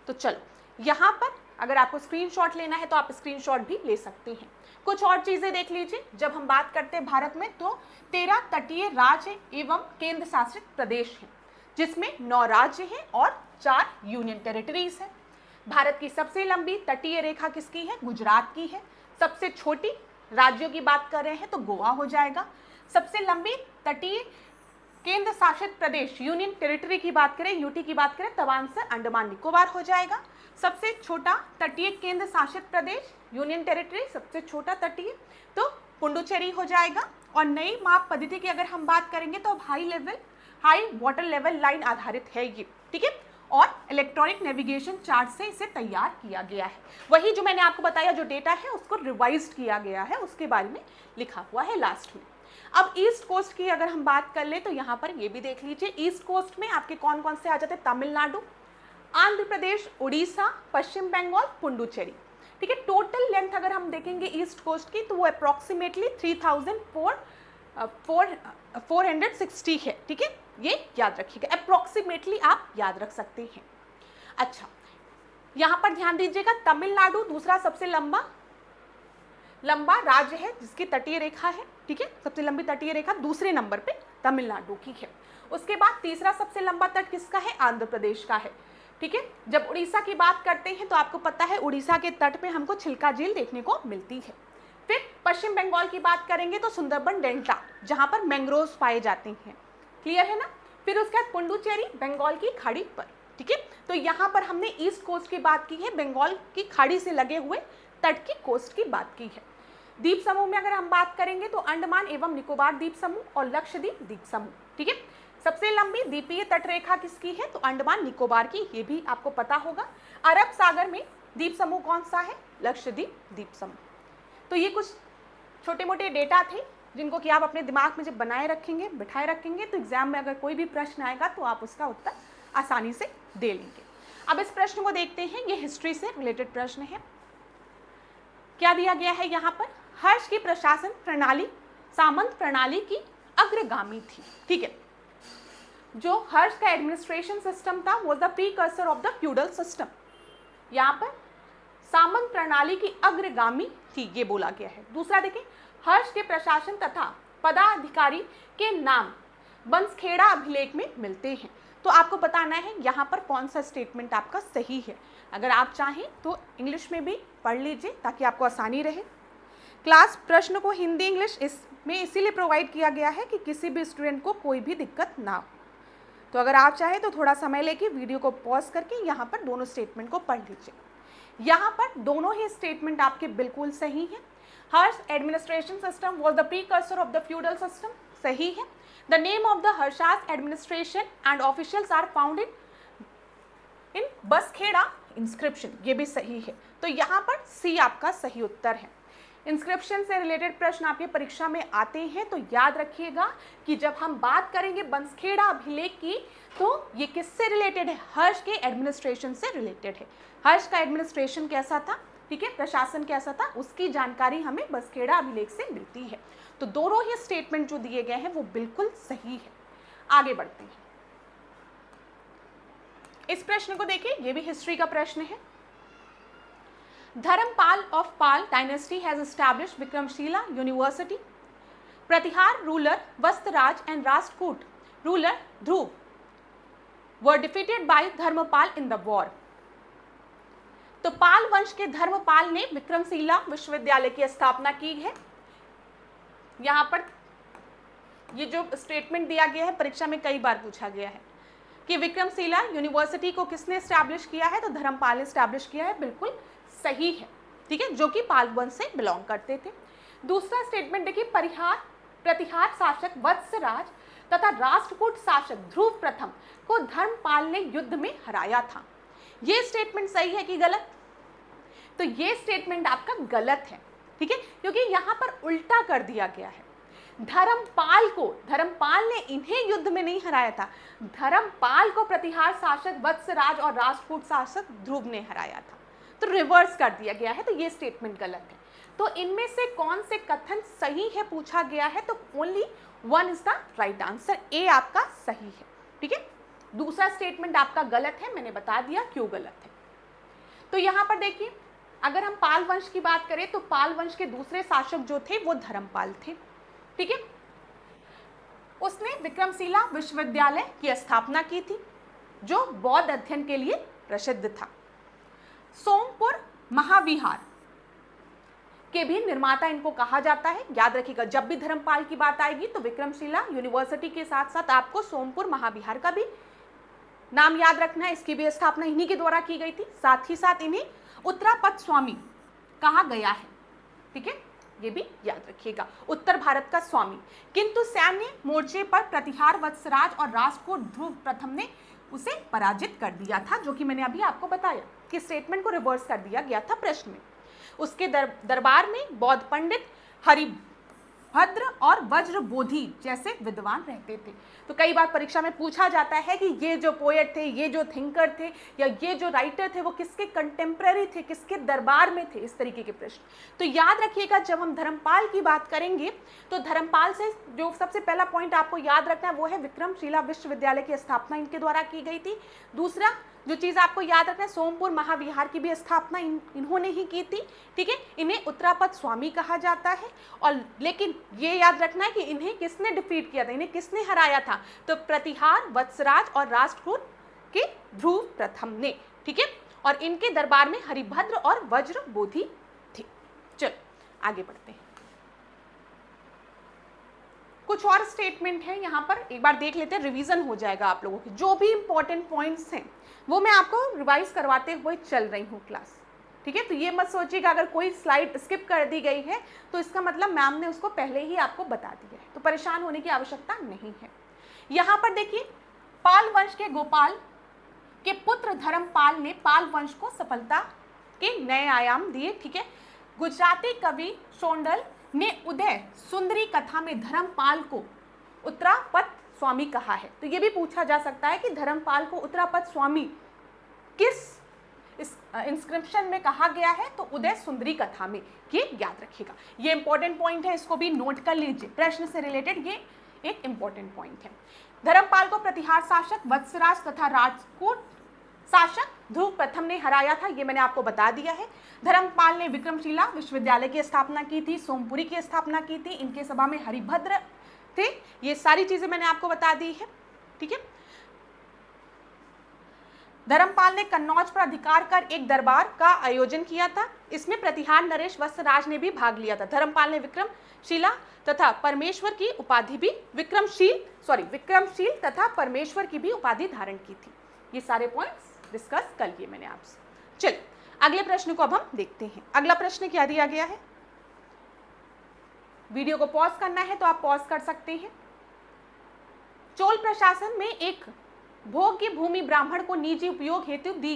तो चलो यहाँ पर अगर आपको स्क्रीनशॉट लेना है तो आप स्क्रीनशॉट भी ले सकते हैं। कुछ और चीजें देख लीजिए। जब हम बात करते हैं भारत में, तो 13 तटीय राज्य एवं केंद्र शासित प्रदेश हैं, जिसमें 9 राज्य हैं और 4 यूनियन टेरिटरीज हैं। भारत की सबसे लंबी तटीय रेखा किसकी है? गुजरात की है। सबसे छोटी राज्यों की बात कर रहे हैं तो गोवा हो जाएगा। सबसे लंबी तटीय केंद्र शासित प्रदेश यूनियन टेरिटरी की बात करें, यूटी की बात करें, तब आंसर अंडमान निकोबार हो जाएगा। सबसे छोटा तटीय केंद्र शासित प्रदेश यूनियन टेरिटरी, सबसे छोटा तटीय, तो पुडुचेरी हो जाएगा। और नई माप पद्धति की अगर हम बात करेंगे तो हाई वाटर लेवल लाइन आधारित है ये। ठीक है, और इलेक्ट्रॉनिक नेविगेशन चार्ट से इसे तैयार किया गया है। वही जो मैंने आपको बताया, जो डेटा है उसको रिवाइज्ड किया गया है, उसके बारे में लिखा हुआ है लास्ट में। अब ईस्ट कोस्ट की अगर हम बात कर ले तो यहाँ पर ये भी देख लीजिए। ईस्ट कोस्ट में आपके कौन कौन से आ जाते हैं? तमिलनाडु, आंध्र प्रदेश, उड़ीसा, पश्चिम बंगाल, पुडुचेरी। ठीक है, टोटल लेंथ अगर हम देखेंगे ईस्ट कोस्ट की तो वो अप्रॉक्सीमेटली 3460 है। ठीक है, ये याद रखिएगा, अप्रॉक्सीमेटली आप याद रख सकते हैं। अच्छा, यहाँ पर ध्यान दीजिएगा, तमिलनाडु दूसरा सबसे लंबा राज्य है जिसकी तटीय रेखा है। ठीक है, सबसे लंबी तटीय रेखा दूसरे नंबर पे तमिलनाडु की है। उसके बाद तीसरा सबसे लंबा तट किसका है? आंध्र प्रदेश का है। ठीक है, जब उड़ीसा की बात करते हैं तो आपको पता है उड़ीसा के तट पे हमको चिल्का झील देखने को मिलती है। फिर पश्चिम बंगाल की बात करेंगे तो सुंदरबन डेल्टा, जहां पर मैंग्रोव्स पाए जाते हैं। क्लियर है ना? फिर उसके बाद पुडुचेरी बंगाल की खाड़ी पर। ठीक है, तो यहाँ पर हमने ईस्ट कोस्ट की बात की है, बंगाल की खाड़ी से लगे हुए तट की कोस्ट की बात की है। द्वीप समूह में अगर हम बात करेंगे तो अंडमान एवं निकोबार द्वीप समूह और लक्षद्वीप द्वीप समूह। ठीक है, सबसे लंबी द्वीपीय तटरेखा किसकी है? तो अंडमान निकोबार की, ये भी आपको पता होगा। अरब सागर में द्वीप समूह कौन सा है? लक्षद्वीप द्वीप समूह। तो ये कुछ छोटे मोटे डेटा थे जिनको कि आप अपने दिमाग में जब बनाए रखेंगे, बिठाए रखेंगे, तो एग्जाम में अगर कोई भी प्रश्न आएगा तो आप उसका उत्तर आसानी से दे लेंगे। अब इस प्रश्न को देखते हैं, ये हिस्ट्री से रिलेटेड प्रश्न है। क्या दिया गया है यहाँ पर? हर्ष की प्रशासन प्रणाली सामंत प्रणाली की अग्रगामी थी। ठीक है, जो हर्ष का एडमिनिस्ट्रेशन सिस्टम था वो the precursor of the feudal system. यहाँ पर सामंत प्रणाली की अग्रगामी थी, ये बोला गया है। दूसरा देखें, हर्ष के प्रशासन तथा पदाधिकारी के नाम बंसखेड़ा अभिलेख में मिलते हैं। तो आपको बताना है यहाँ पर कौन सा स्टेटमेंट आपका सही है। अगर आप चाहें तो इंग्लिश में भी पढ़ लीजिए ताकि आपको आसानी रहे। क्लास प्रश्न को हिंदी इंग्लिश इसमें इसीलिए प्रोवाइड किया गया है कि किसी भी स्टूडेंट को कोई भी दिक्कत ना हो। तो अगर आप चाहें तो थोड़ा समय लेके वीडियो को पॉज करके यहाँ पर दोनों स्टेटमेंट को पढ़ लीजिए। यहाँ पर दोनों ही स्टेटमेंट आपके बिल्कुल सही हैं। Harsha administration system was the precursor of the feudal system, सही है। The name of the Harsha's administration and officials are found in Banskhera inscription, ये भी सही है। तो यहाँ पर सी आपका सही उत्तर है। इंस्क्रिप्शन से रिलेटेड प्रश्न आपके परीक्षा में आते हैं, तो याद रखिएगा कि जब हम बात करेंगे बंसखेड़ा अभिलेख की तो ये किससे रिलेटेड है? हर्ष के एडमिनिस्ट्रेशन से रिलेटेड है। हर्ष का एडमिनिस्ट्रेशन कैसा था, ठीक है, प्रशासन कैसा था, उसकी जानकारी हमें बंसखेड़ा अभिलेख से मिलती है। तो दोनों ही स्टेटमेंट जो दिए गए हैं वो बिल्कुल सही है। आगे बढ़ते हैं, इस प्रश्न को देखिए, ये भी हिस्ट्री का प्रश्न है। Dharmapala of Pala dynasty has established Vikramshila university. Pratihara ruler Vatsaraja and Rashtrakuta ruler Dhruva were defeated by Dharmapala in the war. तो पाल वंश के धर्मपाल ने विक्रमशिला विश्वविद्यालय की स्थापना की है। यहाँ पर ये जो स्टेटमेंट दिया गया है परीक्षा में कई बार पूछा गया है कि विक्रमशिला यूनिवर्सिटी को किसने एस्टैब्लिश किया है? तो धर्मपाल ने एस्टैब्लिश किया है, बिल्कुल सही है, ठीक है, जो कि पाल वंश से बिलोंग करते थे। दूसरा स्टेटमेंट देखिए, प्रतिहार शासक वत्सराज तथा राष्ट्रकूट शासक ध्रुव प्रथम को धर्मपाल ने युद्ध में हराया था। ये स्टेटमेंट सही है कि गलत? तो ये स्टेटमेंट आपका गलत है, ठीक है, क्योंकि यहाँ पर उल्टा कर दिया गया है। धर्मपाल ने इन्हें युद्ध में नहीं हराया था, धर्मपाल को प्रतिहार शासक वत्सराज और राष्ट्रकूट शासक ध्रुव ने हराया था। तो रिवर्स कर दिया गया है, तो ये स्टेटमेंट गलत है। तो इनमें से कौन से कथन सही है पूछा गया है, तो only one is the right answer, A आपका सही है, ठीक है। दूसरा स्टेटमेंट आपका गलत है, मैंने बता दिया क्यों गलत है। तो यहाँ पर देखिए, अगर हम पाल वंश की बात करें तो पाल वंश के दूसरे शासक जो थे वो धर्मपाल थे, ठीक है। उसने विक्रमशिला विश्वविद्यालय की स्थापना की थी जो बौद्ध अध्ययन के लिए प्रसिद्ध था। सोमपुर महाविहार के भी निर्माता इनको कहा जाता है। याद रखिएगा, जब भी धर्मपाल की बात आएगी तो विक्रमशिला यूनिवर्सिटी के साथ साथ आपको सोमपुर महाविहार का भी नाम याद रखना है, इसकी भी स्थापना इन्हीं के द्वारा की गई थी। साथ ही साथ इन्हें उत्तरापद स्वामी कहा गया है, ठीक है, ये भी याद रखिएगा, उत्तर भारत का स्वामी। किंतु सैन्य मोर्चे पर प्रतिहार वत्सराज और राष्ट्रकूट ध्रुव प्रथम ने उसे पराजित कर दिया था, जो कि मैंने अभी आपको बताया कि स्टेटमेंट को रिवर्स कर दिया गया था प्रश्न में। उसके दरबार में बौद्ध पंडित हरिभद्र और वज्रबोधि जैसे विद्वान रहते थे। तो कई बार परीक्षा में पूछा जाता है कि ये जो पोएट थे, ये जो थिंकर थे या ये जो राइटर थे वो किसके कंटेम्प्रेरी थे, किसके दरबार में थे, इस तरीके के प्रश्न। तो याद रखिएगा, जब हम धर्मपाल की बात करेंगे तो धर्मपाल से जो सबसे पहला पॉइंट आपको याद रखना है वो है विक्रमशिला विश्वविद्यालय की स्थापना इनके द्वारा की गई थी। दूसरा जो चीज़ आपको याद रखना है, सोमपुर महाविहार की भी स्थापना इन्होंने ही की थी, ठीक है। इन्हें उत्तरापद स्वामी कहा जाता है। और लेकिन ये याद रखना है कि इन्हें किसने डिफीट किया था, इन्हें किसने हराया था, तो प्रतिहार वत्सराज और राष्ट्रकूट के ध्रुव प्रथम ने, ठीक है। और इनके दरबार में हरिभद्र और वज्रबोधि थे। चलो आगे बढ़ते हैं। कुछ और स्टेटमेंट है यहाँ पर, एक बार देख लेते हैं, रिवीजन हो जाएगा आप लोगों की। जो भी इंपॉर्टेंट पॉइंट्स हैं वो मैं आपको रिवाइज करवाते हुए चल रही हूँ क्लास, ठीक है। तो ये मत सोचिएगा अगर कोई स्लाइड स्किप कर दी गई है तो इसका मतलब मैम ने उसको पहले ही आपको बता दिया है, तो परेशान होने की आवश्यकता नहीं है। यहाँ पर देखिए पाल वंश के गोपाल के पुत्र धर्मपाल ने पाल वंश को सफलता के नए आयाम दिए। ठीक है, गुजराती कवि शोंडल ने उदय सुंदरी कथा में धर्मपाल को उत्तरापद स्वामी कहा है। तो ये भी पूछा जा सकता है कि धर्मपाल को उत्तरापद स्वामी किस इस इंस्क्रिप्शन में कहा गया है, तो उदय सुंदरी कथा में। ये याद रखिएगा, ये इंपॉर्टेंट पॉइंट है, इसको भी नोट कर लीजिए, प्रश्न से रिलेटेड ये एक इंपॉर्टेंट पॉइंट है। धर्मपाल को प्रतिहार शासक वत्सराज तथा राजकोट शासक ध्रुव प्रथम ने हराया था, ये मैंने आपको बता दिया है। धर्मपाल ने विक्रमशिला विश्वविद्यालय की स्थापना की थी, सोमपुरी की स्थापना की थी, इनके सभा में हरिभद्र थे, ये सारी चीजें मैंने आपको बता दी है। ठीक है, धर्मपाल ने कन्नौज पर अधिकार कर एक दरबार का आयोजन किया था, इसमें प्रतिहार नरेश वत्सराज ने भी भाग लिया था। धर्मपाल ने विक्रमशिला तथा परमेश्वर की उपाधि भी विक्रमशील तथा परमेश्वर की भी उपाधि धारण की थी। ये सारे पॉइंट्स डिस्कस कर लिए मैंने आपसे। चलिए अगले प्रश्न को अब हम देखते हैं। अगला प्रश्न क्या दिया गया है, वीडियो को पॉज करना है तो आप पॉज कर सकते हैं। चोल प्रशासन में एक भोग्य भूमि ब्राह्मण को निजी उपयोग हेतु दी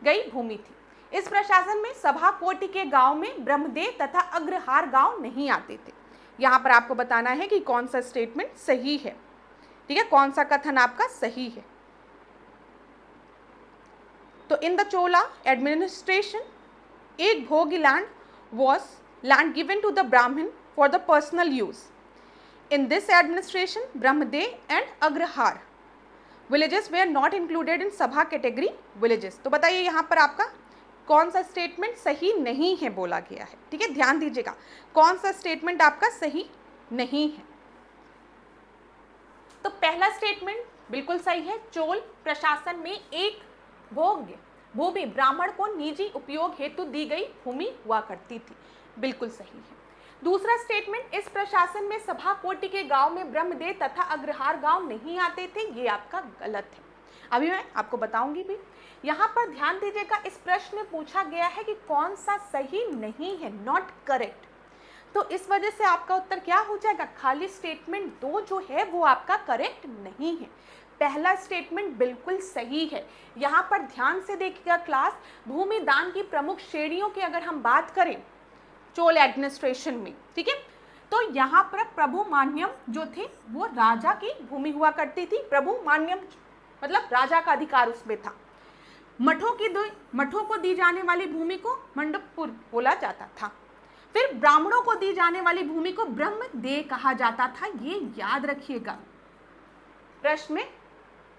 गई भूमि थी। इस प्रशासन में सभा कोटि के गांव में ब्रह्मदेव तथा अग्रहार गांव नहीं आते थे। यहां पर आपको बताना है कि कौन सा स्टेटमेंट सही है। ठीक है, कौन सा कथन आपका सही है। तो इन द चोला एडमिनिस्ट्रेशन एक bhogya land was land given to the Brahmin for the personal use. In this administration brahmadeya and agrahara villages were not included in sabha category villages. तो बताइए यहाँ पर आपका कौन सा स्टेटमेंट सही नहीं है बोला गया है। ठीक है, ध्यान दीजिएगा, कौन सा स्टेटमेंट आपका सही नहीं है। तो पहला स्टेटमेंट बिल्कुल सही है, चोल प्रशासन में एक भोग्य भूमि ब्राह्मण को निजी उपयोग हेतु दी गई भूमि हुआ करती थी, बिल्कुल सही है। दूसरा स्टेटमेंट, इस प्रशासन में सभा कोटि के गांव में ब्रह्मदेव तथा अग्रहार गांव नहीं आते थे, ये आपका गलत है। अभी मैं आपको बताऊंगी भी। यहाँ पर ध्यान दीजिएगा, इस प्रश्न में पूछा गया है कि कौन सा सही नहीं है, नॉट करेक्ट। तो इस वजह से आपका उत्तर क्या हो जाएगा, खाली स्टेटमेंट 2 जो है वो आपका करेक्ट नहीं है। पहला स्टेटमेंट बिल्कुल सही है। यहाँ पर ध्यान से देखिएगा क्लास, भूमि दान की प्रमुख श्रेणियों की अगर हम बात करें चोल एडमिनिस्ट्रेशन में, ठीक है, तो यहाँ पर प्रभु मान्यम जो थे वो राजा की भूमि हुआ करती थी। प्रभु मान्यम मतलब राजा का अधिकार उसमें था। मठों को दी जाने वाली भूमि को मंडपपुर बोला जाता था। फिर ब्राह्मणों को दी जाने वाली भूमि को ब्रह्मदेव कहा जाता था, ये याद रखिएगा प्रश्न में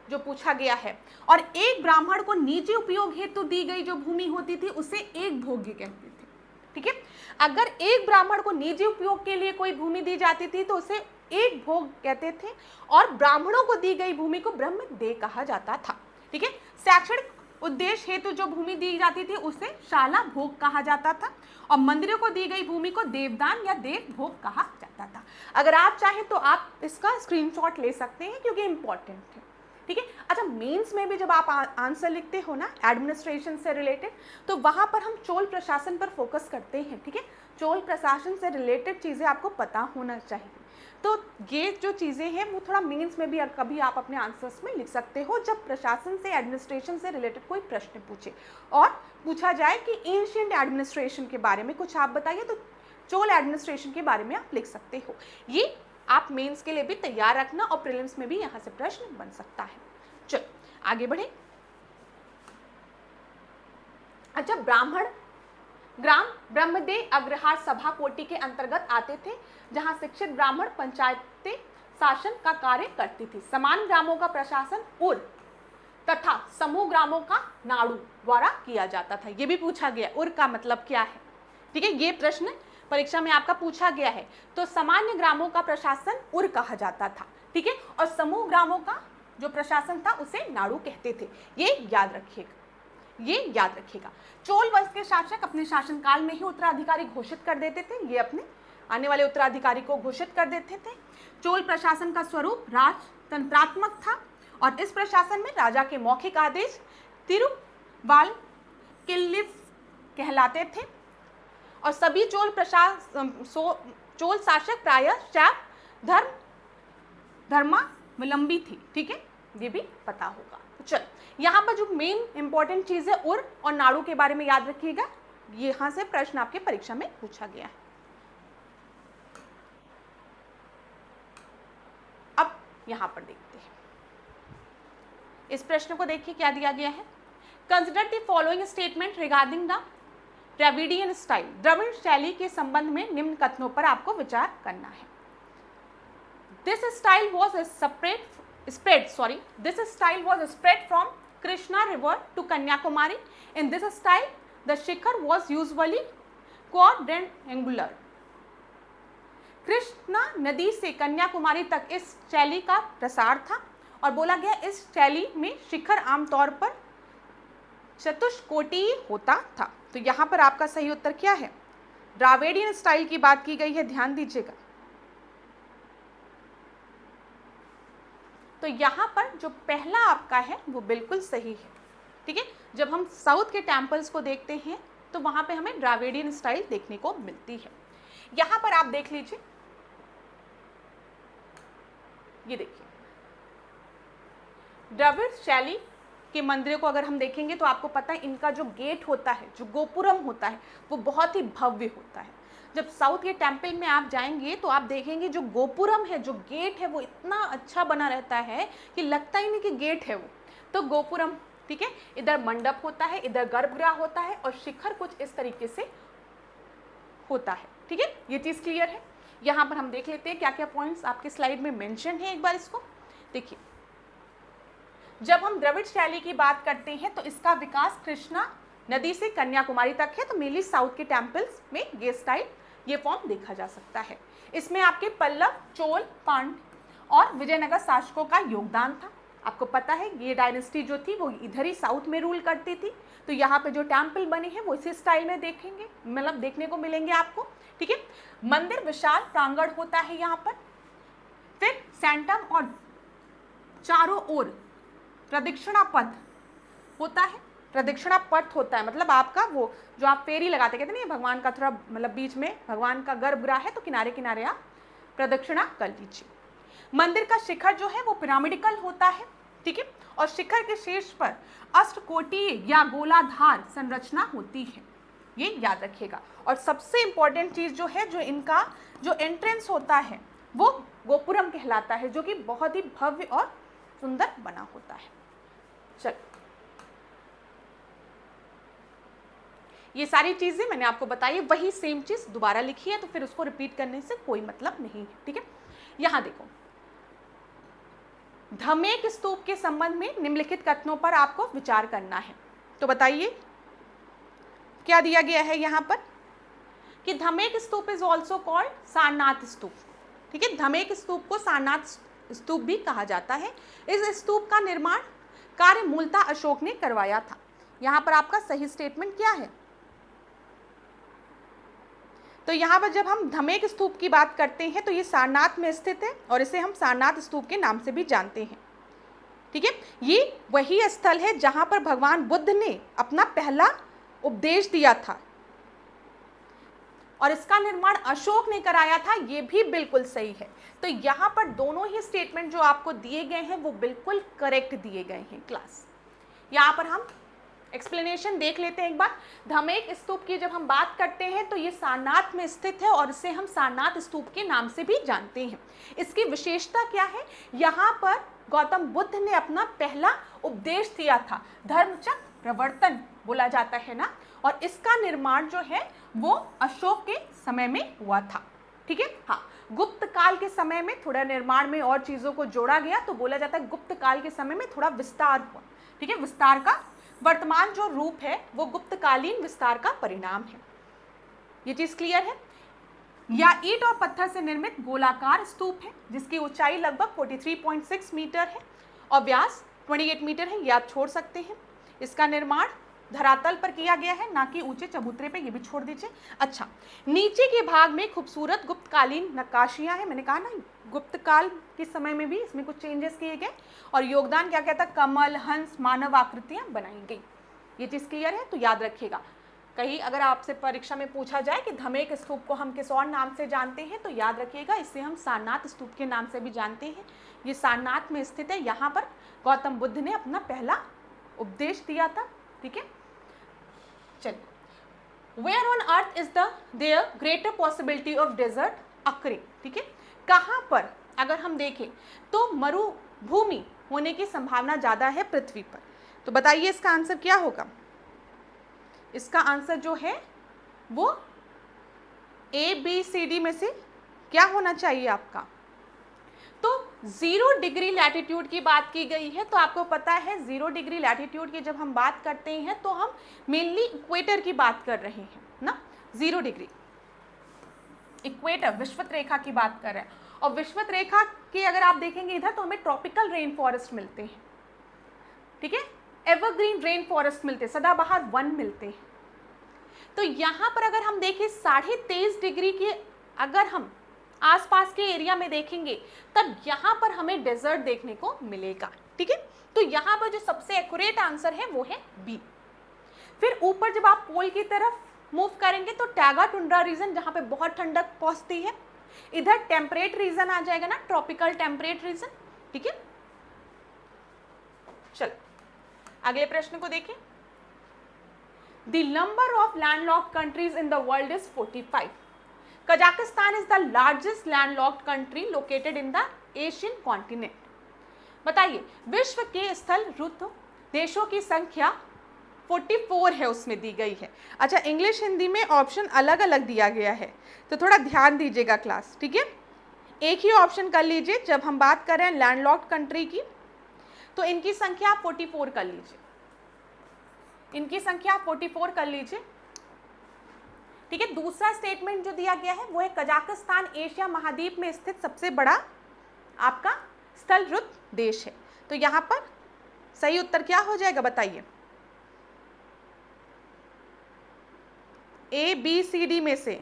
जो पूछा गया है। और एक ब्राह्मण को निजी उपयोग हेतु दी गई जो भूमि होती थी उसे एक भोग्य कहते थे। ठीक है, अगर एक ब्राह्मण को निजी उपयोग के लिए कोई भूमि दी जाती थी तो उसे एक भोग कहते थे, और ब्राह्मणों को दी गई भूमि को ब्रह्मदेव कहा जाता था। ठीक है, शैक्षणिक उद्देश्य हेतु जो भूमि दी जाती थी उसे शाला भोग कहा जाता था, और मंदिरों को दी गई भूमि को देवदान या देव भोग कहा जाता था। अगर आप चाहें तो आप इसका स्क्रीनशॉट ले सकते हैं क्योंकि इंपॉर्टेंट है। ठीक है, अच्छा मेंस में भी जब आप आंसर लिखते हो ना एडमिनिस्ट्रेशन से रिलेटेड, तो वहां पर हम चोल प्रशासन पर फोकस करते हैं। ठीक है, चोल प्रशासन से रिलेटेड चीजें आपको पता होना चाहिए। तो ये जो चीजें हैं वो थोड़ा मेंस में भी कभी आप अपने आंसर्स में लिख सकते हो, जब प्रशासन से एडमिनिस्ट्रेशन से रिलेटेड कोई प्रश्न पूछे और पूछा जाए कि एंशिएंट एडमिनिस्ट्रेशन के बारे में कुछ आप बताइए, तो चोल एडमिनिस्ट्रेशन के बारे में आप लिख सकते हो। ये आप मेंस के लिए भी तैयार रखना, और प्रीलिम्स में भी यहाँ से प्रश्न बन सकता है। चलो आगे बढ़े। अच्छा, ब्राह्मण ग्राम ब्रह्मदेव अग्रहार सभा कोटि के अंतर्गत आते थे, जहां शिक्षित ब्राह्मण पंचायती शासन का कार्य करती थी। समान ग्रामों का प्रशासन उर तथा समूह ग्रामों का नाड़ू द्वारा किया जाता था। यह भी पूछा गया, उर का मतलब क्या है। ठीक है, ये प्रश्न परीक्षा में आपका पूछा गया है। तो सामान्य ग्रामों का प्रशासन उर कहा जाता था। ठीक है, और समूह ग्रामों का जो प्रशासन था उसे नाड़ू कहते थे। ये याद रखिएगा, ये याद रखिएगा। चोल वंश के शासक अपने शासनकाल में ही उत्तराधिकारी घोषित कर देते थे, ये अपने आने वाले उत्तराधिकारी को घोषित कर देते थे। चोल प्रशासन का स्वरूप राजतंत्रात्मक था, और इस प्रशासन में राजा के मौखिक आदेश तिरुवाल किल्लिफ कहलाते थे, और सभी चोल शासक प्रायः शैव धर्मा विलंबी थी, ठीक है, ये भी पता होगा। तो चल यहाँ पर जो मेन इंपॉर्टेंट चीज है उर और नाड़ू के बारे में याद रखिएगा, यहाँ से प्रश्न आपके परीक्षा में पूछा गया है। अब यहाँ पर देखते हैं, इस प्रश्न को देखिए क्या दिया गया है। Consider the following statement regarding the Dravidian style. द्रविड़ शैली के संबंध में निम्न कथनों पर आपको विचार करना है। This style was spread from Krishna River to Kanyakumari. In this style, the shikhar was usually quadrangular. Krishna नदी से कन्याकुमारी तक इस शैली का प्रसार था और बोला गया इस शैली में शिखर आमतौर पर चतुष्कोटीय होता था। तो यहाँ पर आपका सही उत्तर क्या है? द्राविडियन स्टाइल की बात की गई है, ध्यान दीजिएगा। तो यहाँ पर जो पहला आपका है वो बिल्कुल सही है, ठीक है। जब हम साउथ के टेम्पल्स को देखते हैं तो वहाँ पे हमें द्राविडियन स्टाइल देखने को मिलती है। यहाँ पर आप देख लीजिए, ये देखिए द्रविड़ शैली के मंदिरों को अगर हम देखेंगे तो आपको पता है इनका जो गेट होता है, जो गोपुरम होता है, वो बहुत ही भव्य होता है। जब साउथ के टेम्पल में आप जाएंगे तो आप देखेंगे जो गोपुरम है, जो गेट है, वो इतना अच्छा बना रहता है कि लगता ही नहीं कि गेट है वो, तो गोपुरम, ठीक है। इधर मंडप होता है, इधर गर्भगृह होता है और शिखर कुछ इस तरीके से होता है, ठीक है। ये चीज क्लियर है। यहाँ पर हम देख लेते हैं क्या क्या पॉइंट्स आपके स्लाइड में मेंशन है, एक बार इसको देखिए। जब हम द्रविड़ शैली की बात करते हैं तो इसका विकास कृष्णा नदी से कन्याकुमारी तक है। तो मेनली साउथ के टेम्पल्स में ये स्टाइल, ये फॉर्म देखा जा सकता है। इसमें आपके पल्लव, चोल, पांड्य और विजयनगर शासकों का योगदान था। आपको पता है ये डायनेस्टी जो थी वो इधर ही साउथ में रूल करती थी। तो यहाँ पे जो टेम्पल बने हैं वो इसी स्टाइल में देखेंगे, मतलब देखने को मिलेंगे आपको, ठीक है। मंदिर विशाल प्रांगण होता है यहाँ पर। फिर सेंटम और चारों ओर प्रदक्षिणा पथ होता है। प्रदक्षिणा पथ होता है मतलब आपका वो जो आप फेरी लगाते, कहते हैं भगवान का थोड़ा मतलब बीच में भगवान का गर्भगृह है तो किनारे किनारे आप प्रदक्षिणा कर लीजिए। मंदिर का शिखर जो है वो पिरामिडिकल होता है, ठीक है। और शिखर के शीर्ष पर अष्टकोटीय या गोलाधार संरचना होती है, ये याद रखिएगा। और सबसे इंपॉर्टेंट चीज जो है, जो इनका जो एंट्रेंस होता है वो गोपुरम कहलाता है, जो कि बहुत ही भव्य और सुंदर बना होता है। चलो, ये सारी चीजें मैंने आपको बताई, वही सेम चीज दोबारा लिखी है तो फिर उसको रिपीट करने से कोई मतलब नहीं है, ठीक है। यहां देखो, धमेक स्तूप के संबंध में निम्नलिखित कथनों पर आपको विचार करना है। तो बताइए क्या दिया गया है यहाँ पर कि धमेक स्तूप इज ऑल्सो कॉल्ड सारनाथ स्तूप, ठीक है। धमेक स्तूप को सारनाथ स्तूप भी कहा जाता है। इस स्तूप का निर्माण कार्य मूलतः अशोक ने करवाया था। यहाँ पर आपका सही स्टेटमेंट क्या है? तो यहाँ पर जब हम धमेक स्तूप की बात करते हैं तो ये सारनाथ में स्थित है और इसे हम सारनाथ स्तूप के नाम से भी जानते हैं, ठीक है। ये वही स्थल है जहाँ पर भगवान बुद्ध ने अपना पहला उपदेश दिया था और इसका निर्माण अशोक ने कराया था, ये भी बिल्कुल सही है। तो यहाँ पर दोनों ही स्टेटमेंट जो आपको दिए गए हैं वो बिल्कुल करेक्ट दिए गए हैं क्लास। यहाँ पर हम एक्सप्लेनेशन देख लेते हैं एक बार। धमेक स्तूप की जब हम बात करते हैं तो ये सारनाथ में स्थित है और इसे हम सारनाथ स्तूप के नाम से भी जानते हैं। इसकी विशेषता क्या है? यहाँ पर गौतम बुद्ध ने अपना पहला उपदेश दिया था, धर्मचक्र प्रवर्तन बोला जाता है ना, और इसका निर्माण जो है वो अशोक के समय में हुआ था, ठीक है। हाँ, गुप्त काल के समय में थोड़ा निर्माण में और चीजों को जोड़ा गया तो बोला जाता है गुप्त काल के समय में थोड़ा विस्तार हुआ, ठीक है। विस्तार का वर्तमान जो रूप है वो गुप्तकालीन विस्तार का परिणाम है। ये चीज क्लियर है? या ईंट और पत्थर से निर्मित गोलाकार स्तूप है जिसकी ऊंचाई लगभग 43.6 मीटर है और व्यास 28 मीटर है, ये आप छोड़ सकते हैं। इसका निर्माण धरातल पर किया गया है, ना कि ऊंचे चबूतरे पे, ये भी छोड़ दीजिए। अच्छा, नीचे के भाग में खूबसूरत गुप्तकालीन नक्काशियां हैं। मैंने कहा ना गुप्त काल के समय में भी इसमें कुछ चेंजेस किए गए और योगदान क्या कहता है, कमल, हंस, मानव आकृतियां बनाई गई। ये चीज क्लियर है? तो याद रखिएगा कहीं अगर आपसे परीक्षा में पूछा जाए कि धमेक स्तूप को हम किस और नाम से जानते हैं, तो याद रखिएगा इसे हम सारनाथ स्तूप के नाम से भी जानते हैं। ये सारनाथ में स्थित है, यहाँ पर गौतम बुद्ध ने अपना पहला उपदेश दिया था। ठीक है, चलिए, Where on earth is there greater possibility of desert occurring? ठीक है, कहाँ पर अगर हम देखें तो मरुभूमि होने की संभावना ज़्यादा है पृथ्वी पर? तो बताइए इसका आंसर क्या होगा? इसका आंसर जो है वो ABCD में से क्या होना चाहिए आपका? तो 0 डिग्री लैटिट्यूड की बात की गई है, तो आपको पता है 0 डिग्री लैटिट्यूड की जब हम बात करते हैं तो हम मेनली इक्वेटर की बात कर रहे हैं ना। 0 डिग्री इक्वेटर विषुवत रेखा की बात कर रहे हैं, और विषुवत रेखा के अगर आप देखेंगे इधर तो हमें ट्रॉपिकल रेन फॉरेस्ट मिलते हैं। ठीक है, एवरग्रीन रेन फॉरेस्ट मिलते हैं, सदाबहार वन मिलते हैं। तो यहाँ पर अगर हम देखें 23.5 डिग्री के अगर हम आसपास के एरिया में देखेंगे तब यहाँ पर हमें डेजर्ट देखने को मिलेगा। ठीक है, तो यहाँ पर जो सबसे एक्यूरेट आंसर है वो है बी। फिर ऊपर जब आप पोल की तरफ मूव करेंगे तो टैगा टुंड्रा रीजन जहाँ पे बहुत ठंडक पहुँचती है, इधर टेम्परेट रीजन आ जाएगा ना, ट्रॉपिकल टेम्परेट रीजन। ठीक है, चलो अगले प्रश्न को देखें। The number of landlocked countries in the world is 45. Kazakhstan is the largest landlocked country located in the Asian continent. बताइए विश्व के स्थल रुद्ध देशों की संख्या 44 है, उसमें दी गई है। अच्छा, इंग्लिश हिंदी में ऑप्शन अलग अलग दिया गया है, तो थोड़ा ध्यान दीजिएगा क्लास। ठीक है, एक ही ऑप्शन कर लीजिए। जब हम बात कर रहे हैं लैंडलॉक्ड कंट्री की तो इनकी संख्या 44 कर लीजिए, इनकी संख्या 44 कर लीजिए। ठीक है, दूसरा स्टेटमेंट जो दिया गया है वो है कजाकिस्तान एशिया महाद्वीप में स्थित सबसे बड़ा आपका स्थल रुद्ध देश है। तो यहाँ पर सही उत्तर क्या हो जाएगा बताइए? ABCD में से।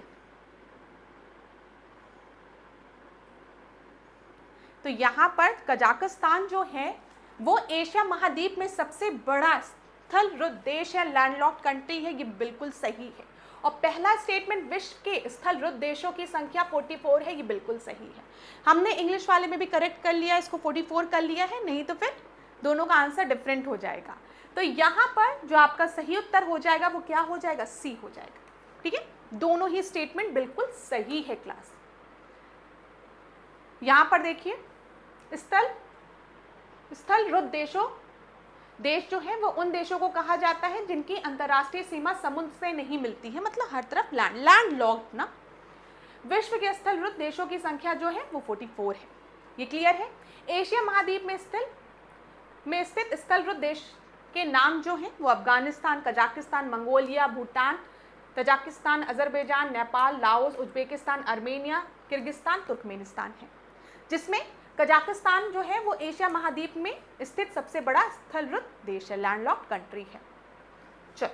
तो यहाँ पर कजाकिस्तान जो है वो एशिया महाद्वीप में सबसे बड़ा स्थल रुद्ध देश है, लैंडलॉक्ड कंट्री है, ये बिल्कुल सही है। और पहला स्टेटमेंट विश्व के स्थल रुद्ध देशों की संख्या 44 है, ये बिल्कुल सही है। हमने इंग्लिश वाले में भी करेक्ट कर लिया, इसको 44 कर लिया है, नहीं तो फिर दोनों का आंसर डिफरेंट हो जाएगा। तो यहाँ पर जो आपका सही उत्तर हो जाएगा वो क्या हो जाएगा? सी हो जाएगा। ठीक है, दोनों ही स्टेटमेंट बिल्कुल सही है क्लास। यहाँ पर देखिए स्थल रुद्ध देश जो है वो उन देशों को कहा जाता है जिनकी अंतर्राष्ट्रीय सीमा समुद्र से नहीं मिलती है, मतलब हर तरफ लैंड लॉक्ड ना। विश्व के स्थल रुद्ध देशों की संख्या जो है वो 44 है, ये क्लियर है। एशिया महाद्वीप में स्थित स्थल रुद्ध देश के नाम जो हैं वो Afghanistan, Kazakhstan, Mongolia, Bhutan, Tajikistan, Azerbaijan, Nepal, Laos, Uzbekistan, Armenia, Kyrgyzstan, Turkmenistan है, जिसमें कजाकिस्तान जो है वो एशिया महाद्वीप में स्थित सबसे बड़ा स्थल रुद्ध देश है, लैंडलॉक्ड कंट्री है। चलो,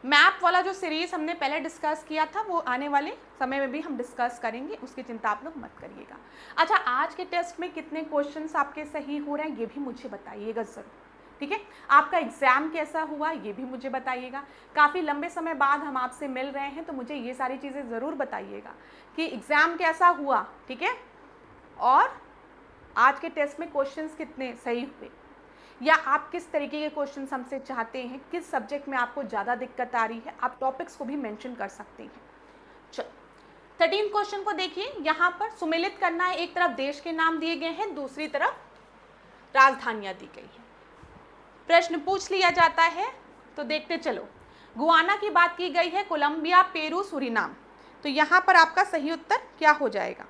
मैप वाला जो सीरीज हमने पहले डिस्कस किया था वो आने वाले समय में भी हम डिस्कस करेंगे, उसकी चिंता आप लोग मत करिएगा। अच्छा, आज के टेस्ट में कितने क्वेश्चंस आपके सही हो रहे हैं ये भी मुझे बताइएगा ज़रूर। ठीक है, आपका एग्ज़ाम कैसा हुआ ये भी मुझे बताइएगा। काफ़ी लंबे समय बाद हम आपसे मिल रहे हैं तो मुझे ये सारी चीज़ें ज़रूर बताइएगा कि एग्ज़ाम कैसा हुआ। ठीक है, और आज के टेस्ट में क्वेश्चंस कितने सही हुए, या आप किस तरीके के क्वेश्चंस हमसे चाहते हैं, किस सब्जेक्ट में आपको ज़्यादा दिक्कत आ रही है, आप टॉपिक्स को भी मेंशन कर सकते हैं। चलो 13 क्वेश्चन को देखिए, यहाँ पर सुमेलित करना है। एक तरफ देश के नाम दिए गए हैं, दूसरी तरफ राजधानियाँ दी गई हैं। प्रश्न पूछ लिया जाता है तो देखते चलो। गुआना की बात की गई है, कोलंबिया, पेरू, सूरीनाम। तो यहाँ पर आपका सही उत्तर क्या हो जाएगा?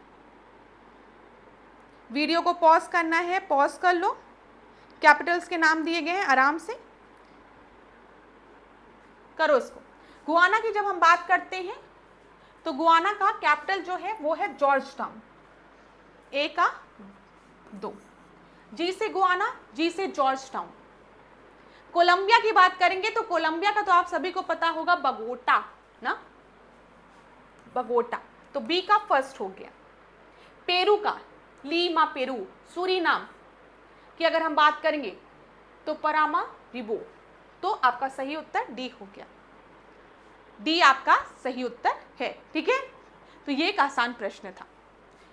वीडियो को पॉज करना है, पॉज कर लो। कैपिटल्स के नाम दिए गए हैं, आराम से करो इसको। गुआना की जब हम बात करते हैं तो गुआना का कैपिटल जो है वो है जॉर्ज टाउन। ए का 2, जी से गुआना, जी से जॉर्ज टाउन। कोलंबिया की बात करेंगे तो कोलंबिया का तो आप सभी को पता होगा बगोटा ना, बगोटा, तो बी का फर्स्ट हो गया। पेरू का लीमा पेरू। सूरीनाम की अगर हम बात करेंगे तो परामा रिबो। तो आपका सही उत्तर डी हो गया। डी आपका सही उत्तर है। ठीक है, तो ये एक आसान प्रश्न था।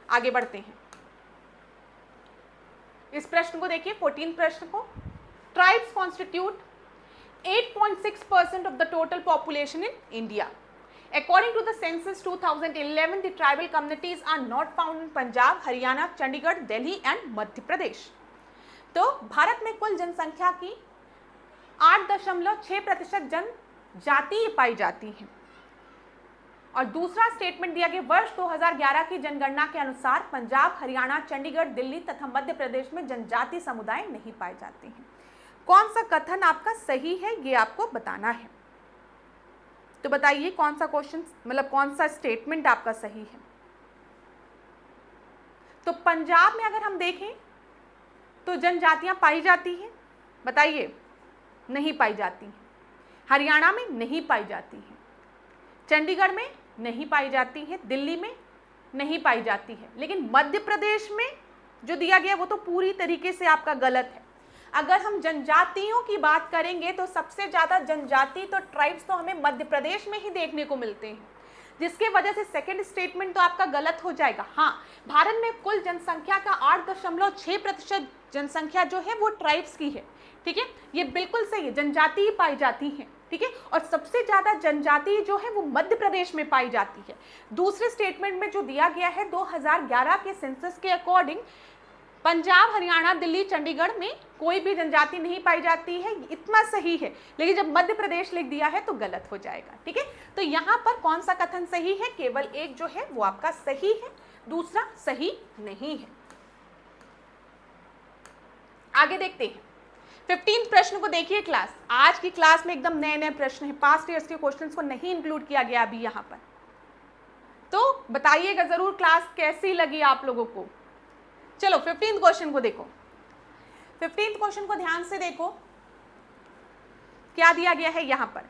आगे बढ़ते हैं, इस प्रश्न को देखिए, 14 प्रश्न को। Tribes constitute 8.6% of the total population in India. According to the census 2011, the tribal communities are not found in Punjab, Haryana, Chandigarh, Delhi and Madhya Pradesh. तो भारत में कुल जनसंख्या की 8.6% जनजातीय पाई जाती हैं। और दूसरा स्टेटमेंट दिया गया, वर्ष 2011 की जनगणना के अनुसार पंजाब, हरियाणा, चंडीगढ़, दिल्ली तथा मध्य प्रदेश में जनजातीय समुदाय नहीं पाए जाते हैं। कौन सा कथन आपका सही है, ये आपको बताना है। तो बताइए कौन सा क्वेश्चन, मतलब कौन सा स्टेटमेंट आपका सही है। तो पंजाब में अगर हम देखें तो जनजातियां पाई जाती हैं, बताइए, नहीं पाई जाती हैं। हरियाणा में नहीं पाई जाती हैं, चंडीगढ़ में नहीं पाई जाती है, दिल्ली में नहीं पाई जाती है, लेकिन मध्य प्रदेश में जो दिया गया वो तो पूरी तरीके से आपका गलत है। अगर हम जनजातियों की बात करेंगे तो सबसे ज्यादा जनजाति तो ट्राइब्स तो हमें मध्य प्रदेश में ही देखने को मिलते हैं, जिसके वजह से सेकंड स्टेटमेंट तो आपका गलत हो जाएगा। हाँ, भारत में कुल जनसंख्या का 8.6% जनसंख्या जो है वो ट्राइब्स की है। ठीक है, ये बिल्कुल सही है, जनजाति ही पाई जाती है। ठीक है, और सबसे ज्यादा जनजाति जो है वो मध्य प्रदेश में पाई जाती है। दूसरे स्टेटमेंट में जो दिया गया है 2011 के सेंसस के अकॉर्डिंग पंजाब, हरियाणा, दिल्ली, चंडीगढ़ में कोई भी जनजाति नहीं पाई जाती है, इतना सही है, लेकिन जब मध्य प्रदेश लिख दिया है तो गलत हो जाएगा। ठीक है, तो यहाँ पर कौन सा कथन सही है, केवल एक जो है वो आपका सही है, दूसरा सही नहीं है। आगे देखते हैं 15 प्रश्न को देखिए क्लास। आज की क्लास में एकदम नए नए प्रश्न हैं, पास्ट ईयर्स के क्वेश्चंस को नहीं इंक्लूड किया गया अभी यहाँ पर। तो बताइएगा जरूर क्लास कैसी लगी आप लोगों को। चलो 15 क्वेश्चन को देखो। 15 क्वेश्चन को ध्यान से देखो, क्या दिया गया है यहाँ पर।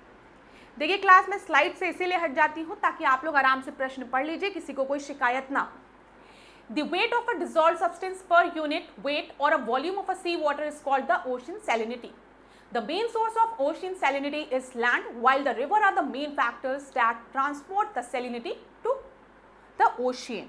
देखिए क्लास में स्लाइड से इसीलिए हट जाती हूँ ताकि आप लोग आराम से प्रश्न पढ़ लीजिए, किसी को कोई शिकायत ना हो। The weight of a dissolved substance per unit weight or a volume of a sea water is called the ocean salinity. The main source of ocean salinity is land, while the river are the main factors that transport the salinity to the ocean.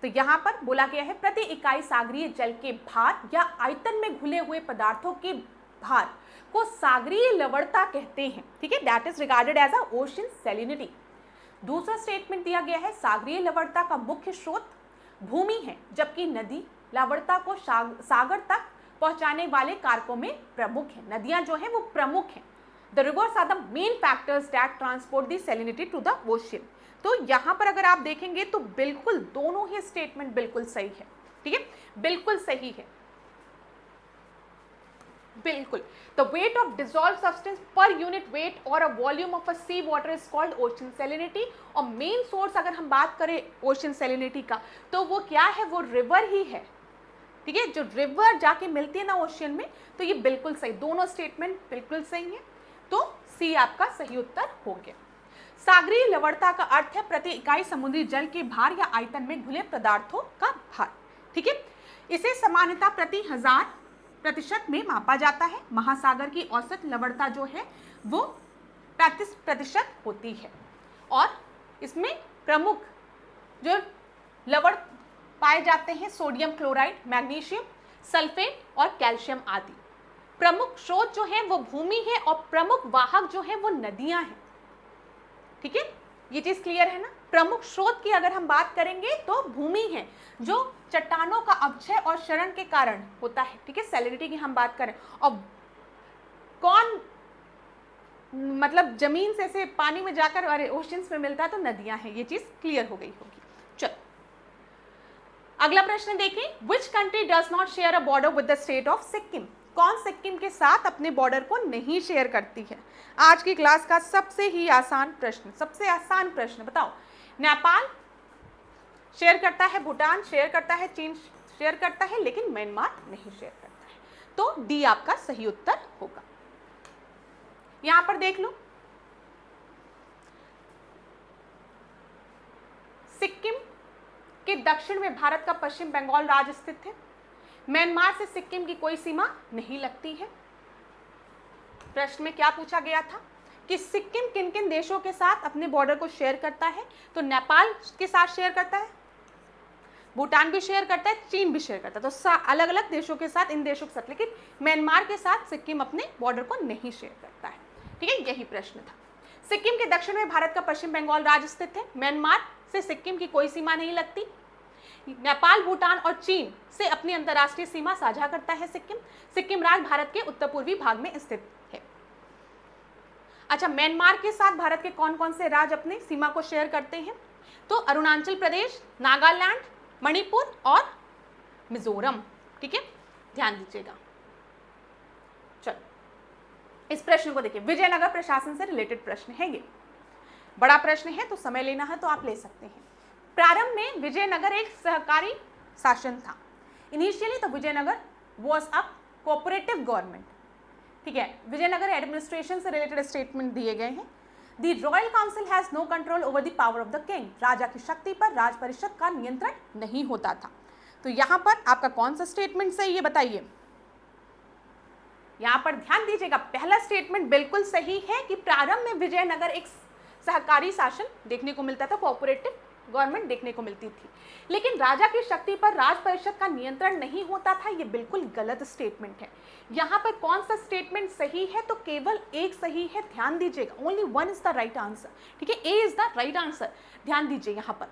तो यहाँ पर बोला गया है प्रति इकाई सागरीय जल के भार या आयतन में घुले हुए पदार्थों के भार को सागरीय लवणता कहते हैं। ठीक है, that is regarded as a ocean salinity. दूसरा स्टेटमेंट दिया गया है सागरीय लवणता का मुख्य स्रोत भूमि है, जबकि नदी लवणता को सागर तक पहुंचाने वाले कारकों में प्रमुख है। नदियां जो है वो प्रमुख हैं। The rivers are the main factors that transport the salinity to the ocean. तो यहाँ पर अगर आप देखेंगे तो बिल्कुल दोनों ही स्टेटमेंट बिल्कुल सही है। ठीक है, बिल्कुल सही है, बिल्कुल। The weight of dissolved substance per unit weight और a volume of a sea water is called ocean salinity. और मेन सोर्स अगर हम बात करें ओशन सैलिनिटी का तो वो क्या है, वो रिवर ही है। ठीक है, जो रिवर जाके मिलती है ना ओशियन में, तो ये बिल्कुल सही, दोनों स्टेटमेंट बिल्कुल सही है। तो सी आपका सही उत्तर हो गया। सागरीय लवणता का अर्थ है प्रति इकाई समुद्री जल के भार या आयतन में घुले पदार्थों का भार। ठीक है, इसे सामान्यतः प्रति 1000% में मापा जाता है। महासागर की औसत लवणता जो है वो 35% होती है। और इसमें प्रमुख जो लवण पाए जाते हैं सोडियम क्लोराइड, मैग्नीशियम, सल्फेट और कैल्शियम आदि। प्रमुख स्रोत जो है वो भूमि है और प्रमुख वाहक जो है वो नदियां हैं। ठीक है, ये चीज क्लियर है ना। प्रमुख स्रोत की अगर हम बात करेंगे तो भूमि है, जो चट्टानों का अपक्षय और क्षरण के कारण होता है। ठीक है, सैलिनिटी की हम बात करें, और कौन मतलब जमीन से पानी में जाकर और ओशंस में मिलता है तो नदियां हैं। ये चीज क्लियर हो गई होगी। चलो अगला प्रश्न देखें। Which country does not share a border with the state of Sikkim. कौन सिक्किम के साथ अपने बॉर्डर को नहीं शेयर करती है। आज की क्लास का सबसे ही आसान प्रश्न, सबसे आसान प्रश्न बताओ। नेपाल शेयर करता है, भूटान शेयर करता है, चीन शेयर करता है, लेकिन म्यांमार नहीं शेयर करता है। तो डी आपका सही उत्तर होगा। यहां पर देख लो, सिक्किम के दक्षिण में भारत का पश्चिम बंगाल राज्य स्थित है। म्यांमार से सिक्किम की कोई सीमा नहीं लगती है। प्रश्न में क्या पूछा गया था कि सिक्किम किन किन देशों के साथ अपने बॉर्डर को शेयर करता है? तो नेपाल के साथ शेयर करता है, भूटान भी शेयर करता है, चीन भी शेयर करता है, तो अलग अलग देशों के साथ, इन देशों के साथ, लेकिन म्यांमार के साथ सिक्किम अपने बॉर्डर को नहीं शेयर करता है। ठीक है, यही प्रश्न था। सिक्किम के दक्षिण में भारत का पश्चिम बंगाल राज्य स्थित है। म्यांमार से सिक्किम की कोई सीमा नहीं लगती। नेपाल, भूटान और चीन से अपनी अंतर्राष्ट्रीय सीमा साझा करता है सिक्किम। सिक्किम राज्य भारत के उत्तर पूर्वी भाग में स्थित है। अच्छा, म्यांमार के साथ भारत के कौन कौन से राज्य अपनी सीमा को शेयर करते हैं? तो अरुणाचल प्रदेश, नागालैंड, मणिपुर और मिजोरम। ठीक है, ध्यान दीजिएगा। चलो, इस प्रश्न को देखिए, विजयनगर प्रशासन से रिलेटेड प्रश्न है। ये बड़ा प्रश्न है, तो समय लेना है तो आप ले सकते हैं। प्रारंभ में विजयनगर एक सहकारी शासन था। इनिशियली तो Vijayanagar was a cooperative government. ठीक है, विजयनगर एडमिनिस्ट्रेशन से रिलेटेड स्टेटमेंट दिए गए हैं। The royal council has no control over the power of the king. राजा की शक्ति पर राज परिषद का नियंत्रण नहीं होता था। तो यहां पर आपका कौन सा स्टेटमेंट सही है बताइए? यहां पर ध्यान दीजिएगा, पहला स्टेटमेंट बिल्कुल सही है कि प्रारंभ में विजयनगर एक सहकारी शासन देखने को मिलता था, कोऑपरेटिव गवर्नमेंट देखने को मिलती थी, लेकिन राजा की शक्ति पर राज परिषद का नियंत्रण नहीं होता था। ये बिल्कुल गलत स्टेटमेंट है। यहाँ पर कौन सा स्टेटमेंट सही है? तो केवल एक सही है, ध्यान दीजिएगा। Only one is the right answer. ठीक है, ए इज द राइट आंसर। ध्यान दीजिए, यहाँ पर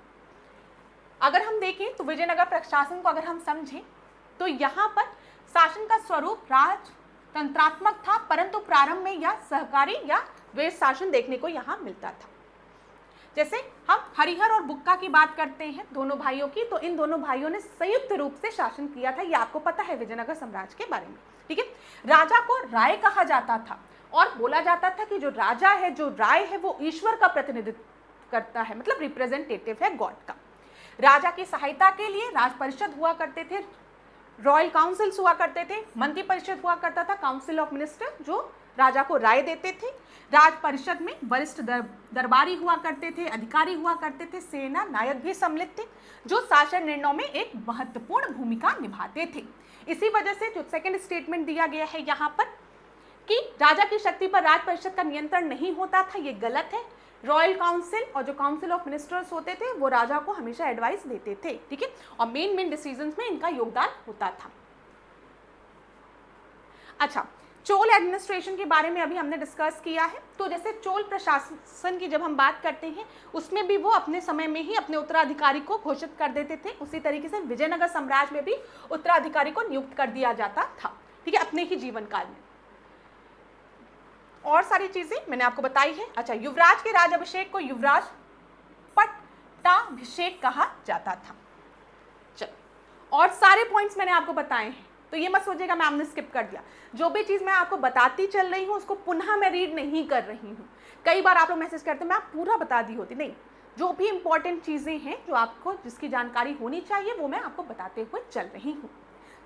अगर हम देखें तो विजयनगर प्रशासन को अगर हम समझें तो यहाँ पर शासन का स्वरूप राजतंत्रात्मक था, परंतु प्रारंभ में यह सहकारी या वैध शासन देखने को यहाँ मिलता था। जैसे हम हरिहर और बुक्का की बात करते हैं, दोनों भाइयों की, तो इन दोनों भाइयों ने संयुक्त रूप से शासन किया था। ये आपको पता है विजयनगर साम्राज्य के बारे में। ठीक है, राजा को राय कहा जाता था और बोला जाता था कि जो राजा है, जो राय है, वो ईश्वर का प्रतिनिधित्व करता है, मतलब रिप्रेजेंटेटिव है गॉड का। राजा की सहायता के लिए राज परिषद हुआ करते थे, रॉयल काउंसिल्स हुआ करते थे, मंत्री परिषद हुआ करता था, काउंसिल ऑफ मिनिस्टर, जो राजा को राय देते थे। राज परिषद में वरिष्ठ दरबारी हुआ करते थे, अधिकारी हुआ करते थे, सेना नायक भी सम्मिलित थे, जो शासन निर्णयों में एक महत्वपूर्ण भूमिका निभाते थे। इसी वजह से जो सेकंड स्टेटमेंट दिया गया है यहाँ पर कि राजा की शक्ति पर राज परिषद का नियंत्रण नहीं होता था, ये गलत है। रॉयल काउंसिल और जो काउंसिल ऑफ मिनिस्टर्स होते थे वो राजा को हमेशा एडवाइस देते थे। ठीक है, और मेन डिसीजंस में इनका योगदान होता था। अच्छा, चोल एडमिनिस्ट्रेशन के बारे में अभी हमने डिस्कस किया है। तो जैसे चोल प्रशासन की जब हम बात करते हैं, उसमें भी वो अपने समय में ही अपने उत्तराधिकारी को घोषित कर देते थे। उसी तरीके से विजयनगर साम्राज्य में भी उत्तराधिकारी को नियुक्त कर दिया जाता था। ठीक है, अपने ही जीवन काल में। और सारी चीजें मैंने आपको बताई है। अच्छा, युवराज के राज्याभिषेक को युवराज पट्टाभिषेक कहा जाता था। चलो, और सारे पॉइंट्स मैंने आपको बताए हैं, तो ये मत सोचिएगा मैम ने स्किप कर दिया। जो भी चीज मैं आपको बताती चल रही हूँ उसको पुनः मैं रीड नहीं कर रही हूँ। कई बार आप लोग मैसेज करते हैं मैं पूरा बता दी होती, नहीं, जो भी इंपॉर्टेंट चीजें हैं जो आपको जिसकी जानकारी होनी चाहिए वो मैं आपको बताते हुए चल रही हूँ।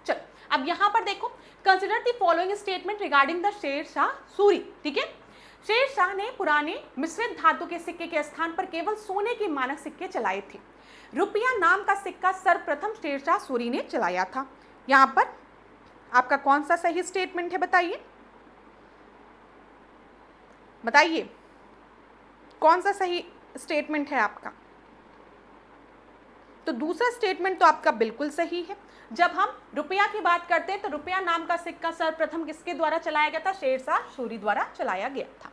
चलो, अब यहाँ पर देखो, consider the following statement regarding the Sher Shah Suri. ठीक है, शेर शाह ने पुराने मिश्रित धातु के सिक्के के स्थान पर केवल सोने के मानक सिक्के चलाए थे। रुपया नाम का सिक्का सर्वप्रथम शेर शाह सूरी ने चलाया था। यहाँ पर आपका कौन सा सही स्टेटमेंट है बताइए, बताइए कौन सा सही स्टेटमेंट है आपका? तो दूसरा स्टेटमेंट तो आपका बिल्कुल सही है। जब हम रुपया की बात करते हैं तो रुपया नाम का सिक्का सर्वप्रथम किसके द्वारा चलाया गया था? शेर शाह सूरी द्वारा चलाया गया था।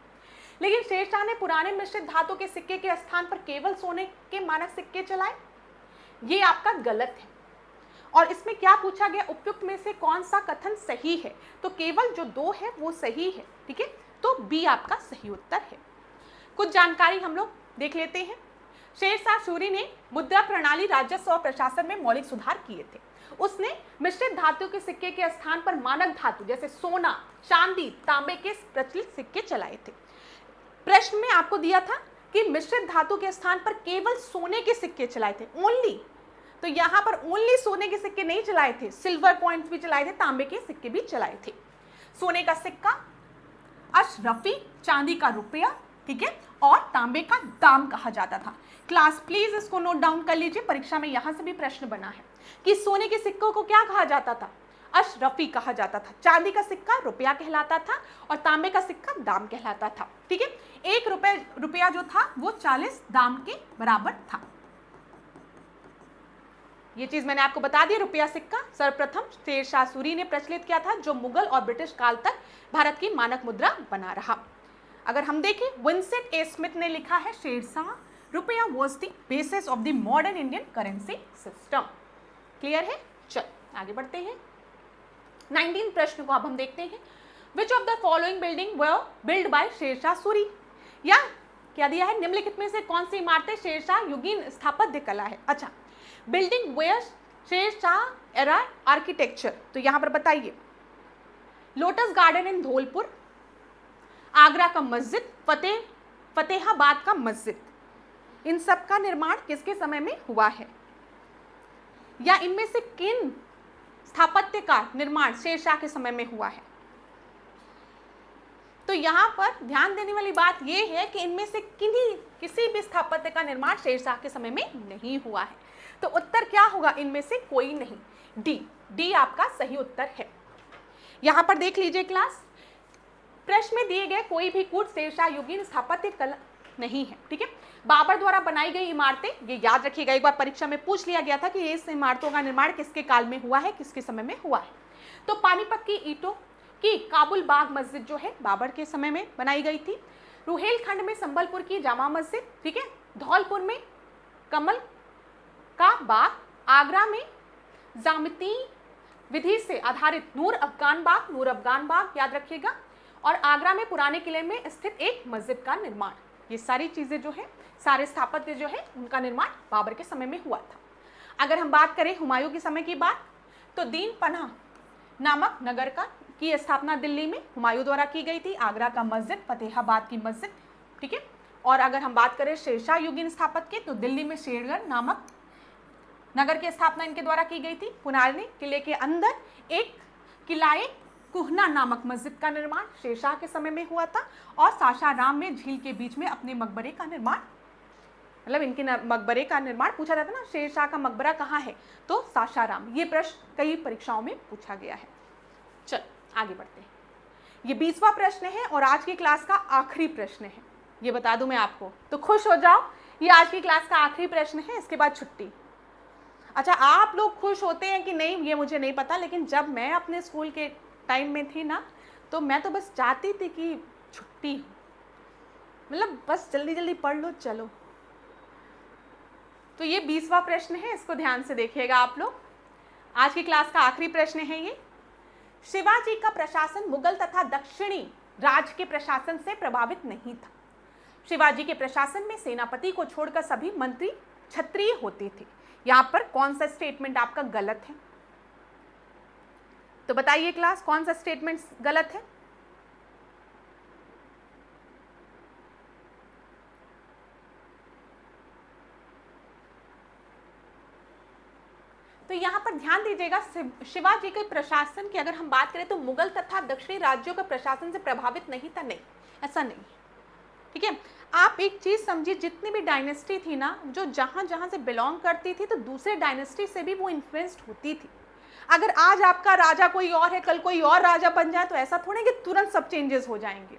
लेकिन शेर शाह ने पुराने मिश्रित धातु के सिक्के के स्थान पर केवल सोने के मानक सिक्के चलाए, ये आपका गलत है। और इसमें क्या पूछा गया, उपयुक्त में से कौन सा कथन सही है? तो केवल जो दो है वो सही है। ठीक है, तो बी आपका सही उत्तर है। कुछ जानकारी हम लोग देख लेते हैं। शेर शाह सूरी ने मुद्रा प्रणाली, राजस्व और प्रशासन में मौलिक सुधार किए थे। उसने मिश्रित धातु के सिक्के के स्थान पर मानक धातु जैसे सोना, चांदी, तांबे के प्रचलित सिक्के चलाए थे। प्रश्न में आपको दिया था कि मिश्रित धातु के स्थान पर केवल सोने के सिक्के चलाए थे, ओनली। तो यहाँ पर ओनली सोने के सिक्के नहीं चलाए थे, सिल्वर कॉइन्स भी चलाए थे, तांबे के सिक्के भी चलाए थे। सोने का सिक्का अशरफी, चांदी का रुपया, ठीक है, और तांबे का दाम कहा जाता था। क्लास प्लीज इसको नोट डाउन कर लीजिए, परीक्षा में यहाँ से भी प्रश्न बना है कि सोने के सिक्कों को क्या कहा जाता था? अशरफी कहा जाता था। चांदी का सिक्का रुपया कहलाता था और तांबे का सिक्का दाम कहलाता था। ठीक है, 1 रुपया जो था वो 40 दाम के बराबर था। ये चीज मैंने आपको बता दी। रुपया सिक्का सर्वप्रथम शेरशाह सूरी ने प्रचलित किया था, जो मुगल और ब्रिटिश काल तक भारत की मानक मुद्रा बना रहा। अगर हम देखें, विंसेंट ए स्मिथ ने लिखा है, शेरशाह रुपया was the basis of the modern Indian currency system. Clear है? चल आगे बढ़ते हैं। 19 प्रश्न को अब हम देखते हैं। Which of the following building were build by Sher Shah Suri, या क्या दिया है, निम्नलिखित में से कौन सी इमारतें शेरशाह युगीन स्थापत्य कला है। अच्छा, building were Sher Shah era architecture, तो यहां पर बताइए, lotus garden in Dholpur, Agra का मस्जिद, फतेहाबाद का मस्जिद, इन सब का निर्माण किसके समय में हुआ है, या इनमें से किन स्थापत्य का निर्माण शेरशाह के समय में हुआ है। तो यहां पर ध्यान देने वाली बात यह है कि इनमें से किसी भी स्थापत्य का निर्माण शेरशाह के समय में नहीं हुआ है। तो उत्तर क्या होगा, इनमें से कोई नहीं, डी आपका सही उत्तर है। यहां पर देख लीजिए क्लास, प्रश्न में दिए गए कोई भी कूट शेरशाह युगीन स्थापत्य कला नहीं है। ठीक है, बाबर द्वारा बनाई गई इमारतें, ये याद रखिएगा, एक बार परीक्षा में पूछ लिया गया था कि इस इमारतों का निर्माण किसके काल में हुआ है, किसके समय में हुआ है। तो पानीपत की ईंटों की काबुल बाग मस्जिद जो है बाबर के समय में बनाई गई थी। रुहेलखंड में संबलपुर की जामा मस्जिद, ठीक है, धौलपुर में कमल का बाग, आगरा में जामती विधि से आधारित नूर अफगान बाग याद रखिएगा, और आगरा में पुराने किले में स्थित एक मस्जिद का निर्माण। ये सारी चीजें जो है, सारे स्थापत्य जो है, उनका निर्माण बाबर के समय में हुआ था। अगर हम बात करें हुमायूं के समय की बात, तो दीन पनाह नामक नगर की स्थापना दिल्ली में हुमायूं द्वारा की गई थी। आगरा का मस्जिद, फतेहाबाद की मस्जिद, ठीक है। और अगर हम बात करें शेरशाह युगीन स्थापत्य की, तो दिल्ली में शेरगढ़ नामक नगर की स्थापना इनके द्वारा की गई थी। पुराने किले के अंदर एक किलाए कुहना नामक मस्जिद का निर्माण शेरशाह के समय में हुआ था। और सासाराम में झील के बीच में अपने मकबरे का निर्माण, मतलब इनके मकबरे का निर्माण पूछा जाता है ना, शेरशाह का मकबरा कहाँ है, तो सासाराम। ये प्रश्न कई परीक्षाओं में पूछा गया है। चल आगे बढ़ते हैं। ये 20वां प्रश्न है और आज की क्लास का आखिरी प्रश्न है, ये बता दूं मैं आपको, तो खुश हो जाओ, ये आज की क्लास का आखिरी प्रश्न है, इसके बाद छुट्टी। अच्छा, आप लोग खुश होते हैं कि नहीं ये मुझे नहीं पता, लेकिन जब मैं अपने स्कूल के टाइम में थी ना, तो मैं तो बस चाहती थी कि छुट्टी हो, मतलब बस जल्दी जल्दी पढ़ लो चलो। तो ये 20वां प्रश्न है, इसको ध्यान से देखिएगा आप लोग। आज की क्लास का आखिरी प्रश्न है ये। शिवाजी का प्रशासन मुगल तथा दक्षिणी राज के प्रशासन से प्रभावित नहीं था। शिवाजी के प्रशासन में सेनापति को छोड़कर सभी मंत्री क्षत्रिय होते थे। यहां पर कौन सा स्टेटमेंट आपका गलत है, तो बताइए क्लास, कौन सा स्टेटमेंट गलत है। तो यहाँ पर ध्यान दीजिएगा, शिवाजी के प्रशासन की अगर हम बात करें तो मुगल तथा दक्षिणी राज्यों के प्रशासन से प्रभावित नहीं था, नहीं, ऐसा नहीं, ठीक है। आप एक चीज समझिए, जितनी भी डायनेस्टी थी ना, जो जहां जहां से बिलोंग करती थी, तो दूसरे डायनेस्टी से भी वो इन्फ्लुएंस्ड होती थी। अगर आज आपका राजा कोई और है, कल कोई और राजा बन जाए, तो ऐसा थोड़ा कि तुरंत सब चेंजेस हो जाएंगे,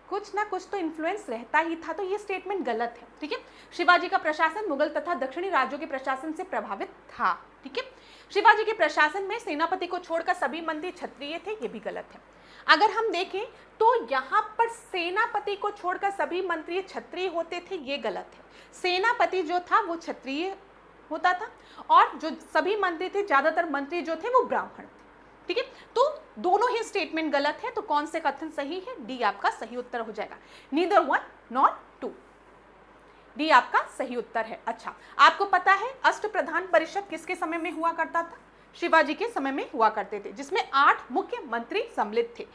कुछ ना कुछ तो इन्फ्लुएंस रहता ही था। तो ये स्टेटमेंट गलत है, ठीक है। शिवाजी का प्रशासन मुगल तथा दक्षिणी राज्यों के प्रशासन से प्रभावित था, ठीक है। शिवाजी के प्रशासन में सेनापति को छोड़कर सभी मंत्री क्षत्रिय थे, ये भी गलत है। अगर हम देखें तो यहाँ पर सेनापति को छोड़कर सभी मंत्री क्षत्रिय होते थे, ये गलत है। सेनापति जो था वो क्षत्रिय होता था, और जो सभी मंत्री थे, ज्यादातर मंत्री जो थे वो ब्राह्मण थे, ठीक है। तो दोनों ही स्टेटमेंट गलत है। तो कौन से कथन सही है, डी आपका सही उत्तर हो जाएगा। नीदर 1 नॉर 2, डी आपका सही उत्तर है। अच्छा, आपको पता है अष्टप्रधान परिषद किसके समय में हुआ करता था, शिवाजी के समय में हुआ करते थे, जिसमें 8 मुख्य मंत्री सम्मिलित थे।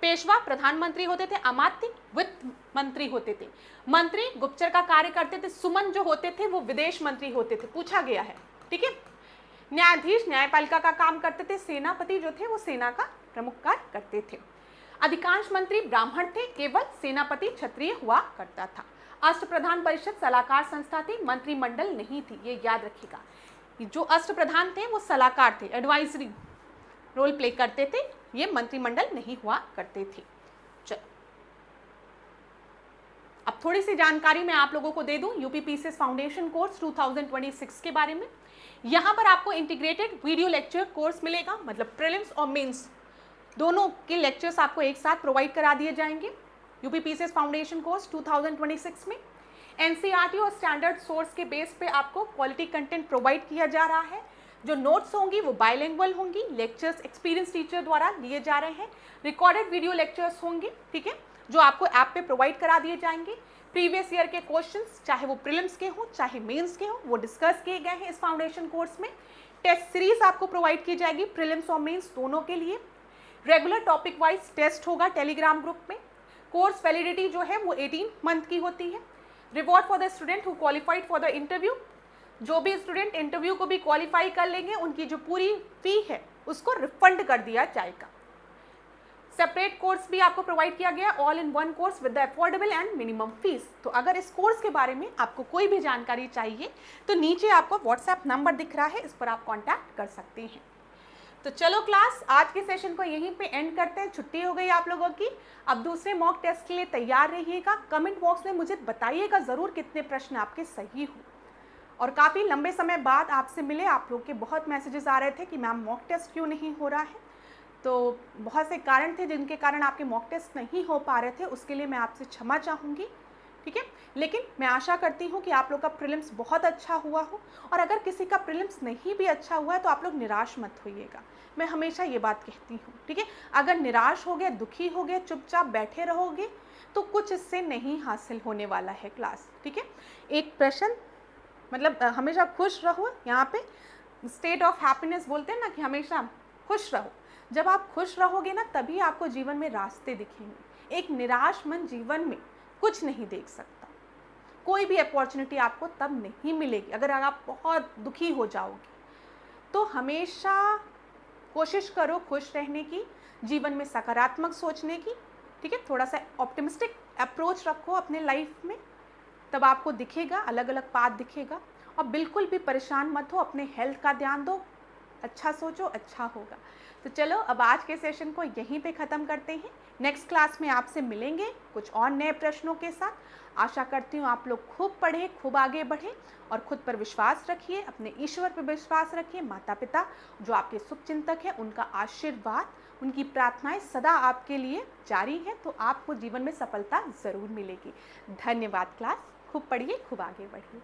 पेशवा प्रधानमंत्री होते थे, अमात्य वित्त मंत्री होते थे, मंत्री गुप्तचर का कार्य करते थे, सुमन जो होते थे वो विदेश मंत्री होते थे, पूछा गया है, ठीक है। न्यायाधीश न्यायपालिका का काम करते थे, सेनापति जो थे वो सेना का प्रमुख कार्य करते थे। अधिकांश मंत्री ब्राह्मण थे, केवल सेनापति क्षत्रिय हुआ करता था। अष्टप्रधान परिषद सलाहकार संस्था थी, मंत्रिमंडल नहीं थी, ये याद रखिएगा। जो अष्टप्रधान थे वो सलाहकार थे, एडवाइजरी रोल प्ले करते थे, ये मंत्रिमंडल नहीं हुआ करते थे। चलो अब थोड़ी सी जानकारी मैं आप लोगों को दे दूं यूपीपीसीएस फाउंडेशन कोर्स 2026 के बारे में। यहाँ पर आपको इंटीग्रेटेड वीडियो लेक्चर कोर्स मिलेगा, मतलब प्रीलिम्स और मेंस दोनों के लेक्चर्स आपको एक साथ प्रोवाइड करा दिए जाएंगे यूपीपीसीएस फाउंडेशन कोर्स 2026 में। एनसीईआरटी और स्टैंडर्ड सोर्स के बेस पे आपको क्वालिटी कंटेंट प्रोवाइड किया जा रहा है। जो नोट्स होंगी वो बाइलिंगुअल होंगी, लेक्चर्स एक्सपीरियंस टीचर द्वारा लिए जा रहे हैं, रिकॉर्डेड वीडियो लेक्चर्स होंगे, ठीक है, जो आपको ऐप पे प्रोवाइड करा दिए जाएंगे। प्रीवियस ईयर के क्वेश्चंस चाहे वो प्रीलिम्स के हों चाहे मेंस के हों वो डिस्कस किए गए हैं इस फाउंडेशन कोर्स में। टेस्ट सीरीज आपको प्रोवाइड की जाएगी प्रीलिम्स और मेंस दोनों के लिए। रेगुलर टॉपिक वाइज टेस्ट होगा टेलीग्राम ग्रुप में। कोर्स वैलिडिटी जो है वो 18 मंथ की होती है। Reward for the student who qualified for the interview, जो भी स्टूडेंट इंटरव्यू को भी क्वालिफाई कर लेंगे उनकी जो पूरी फी है उसको रिफंड कर दिया जाएगा। सेपरेट कोर्स भी आपको प्रोवाइड किया गया, all in one course with the affordable and minimum fees. तो अगर इस कोर्स के बारे में आपको कोई भी जानकारी चाहिए तो नीचे आपको व्हाट्सएप नंबर दिख रहा है, इस पर आप कॉन्टैक्ट कर सकते हैं। तो चलो क्लास आज के सेशन को यहीं पे एंड करते हैं, छुट्टी हो गई आप लोगों की। अब दूसरे मॉक टेस्ट के लिए तैयार रहिएगा। कमेंट बॉक्स में मुझे बताइएगा ज़रूर कितने प्रश्न आपके सही हो। और काफ़ी लंबे समय बाद आपसे मिले, आप लोग के बहुत मैसेजेस आ रहे थे कि मैम मॉक टेस्ट क्यों नहीं हो रहा है। तो बहुत से कारण थे जिनके कारण आपके मॉक टेस्ट नहीं हो पा रहे थे, उसके लिए मैं आपसे क्षमा चाहूँगी, ठीक है। लेकिन मैं आशा करती हूँ कि आप लोग का प्रीलिम्स बहुत अच्छा हुआ हो, और अगर किसी का प्रीलिम्स नहीं भी अच्छा हुआ है तो आप लोग निराश मत होइएगा। मैं हमेशा ये बात कहती हूँ, ठीक है। अगर निराश हो गए, दुखी हो गए, चुपचाप बैठे रहोगे तो कुछ इससे नहीं हासिल होने वाला है क्लास, ठीक है। एक प्रश्न मतलब हमेशा खुश रहो, यहाँ पे स्टेट ऑफ हैप्पीनेस बोलते हैं ना कि हमेशा खुश रहो। जब आप खुश रहोगे ना तभी आपको जीवन में रास्ते दिखेंगे। एक निराश मन जीवन में कुछ नहीं देख सकता। कोई भी अपॉर्चुनिटी आपको तब नहीं मिलेगी अगर आप बहुत दुखी हो जाओगे। तो हमेशा कोशिश करो खुश रहने की, जीवन में सकारात्मक सोचने की, ठीक है। थोड़ा सा ऑप्टिमिस्टिक अप्रोच रखो अपने लाइफ में, तब आपको दिखेगा, अलग अलग पाथ दिखेगा। और बिल्कुल भी परेशान मत हो, अपने हेल्थ का ध्यान दो, अच्छा सोचो, अच्छा होगा। तो चलो अब आज के सेशन को यहीं पे ख़त्म करते हैं। नेक्स्ट क्लास में आपसे मिलेंगे कुछ और नए प्रश्नों के साथ। आशा करती हूँ आप लोग खूब पढ़ें, खूब आगे बढ़ें और खुद पर विश्वास रखिए, अपने ईश्वर पर विश्वास रखिए। माता पिता जो आपके शुभचिंतक हैं उनका आशीर्वाद, उनकी प्रार्थनाएं सदा आपके लिए जारी हैं, तो आपको जीवन में सफलता ज़रूर मिलेगी। धन्यवाद क्लास, खूब पढ़िए, खूब आगे बढ़िए।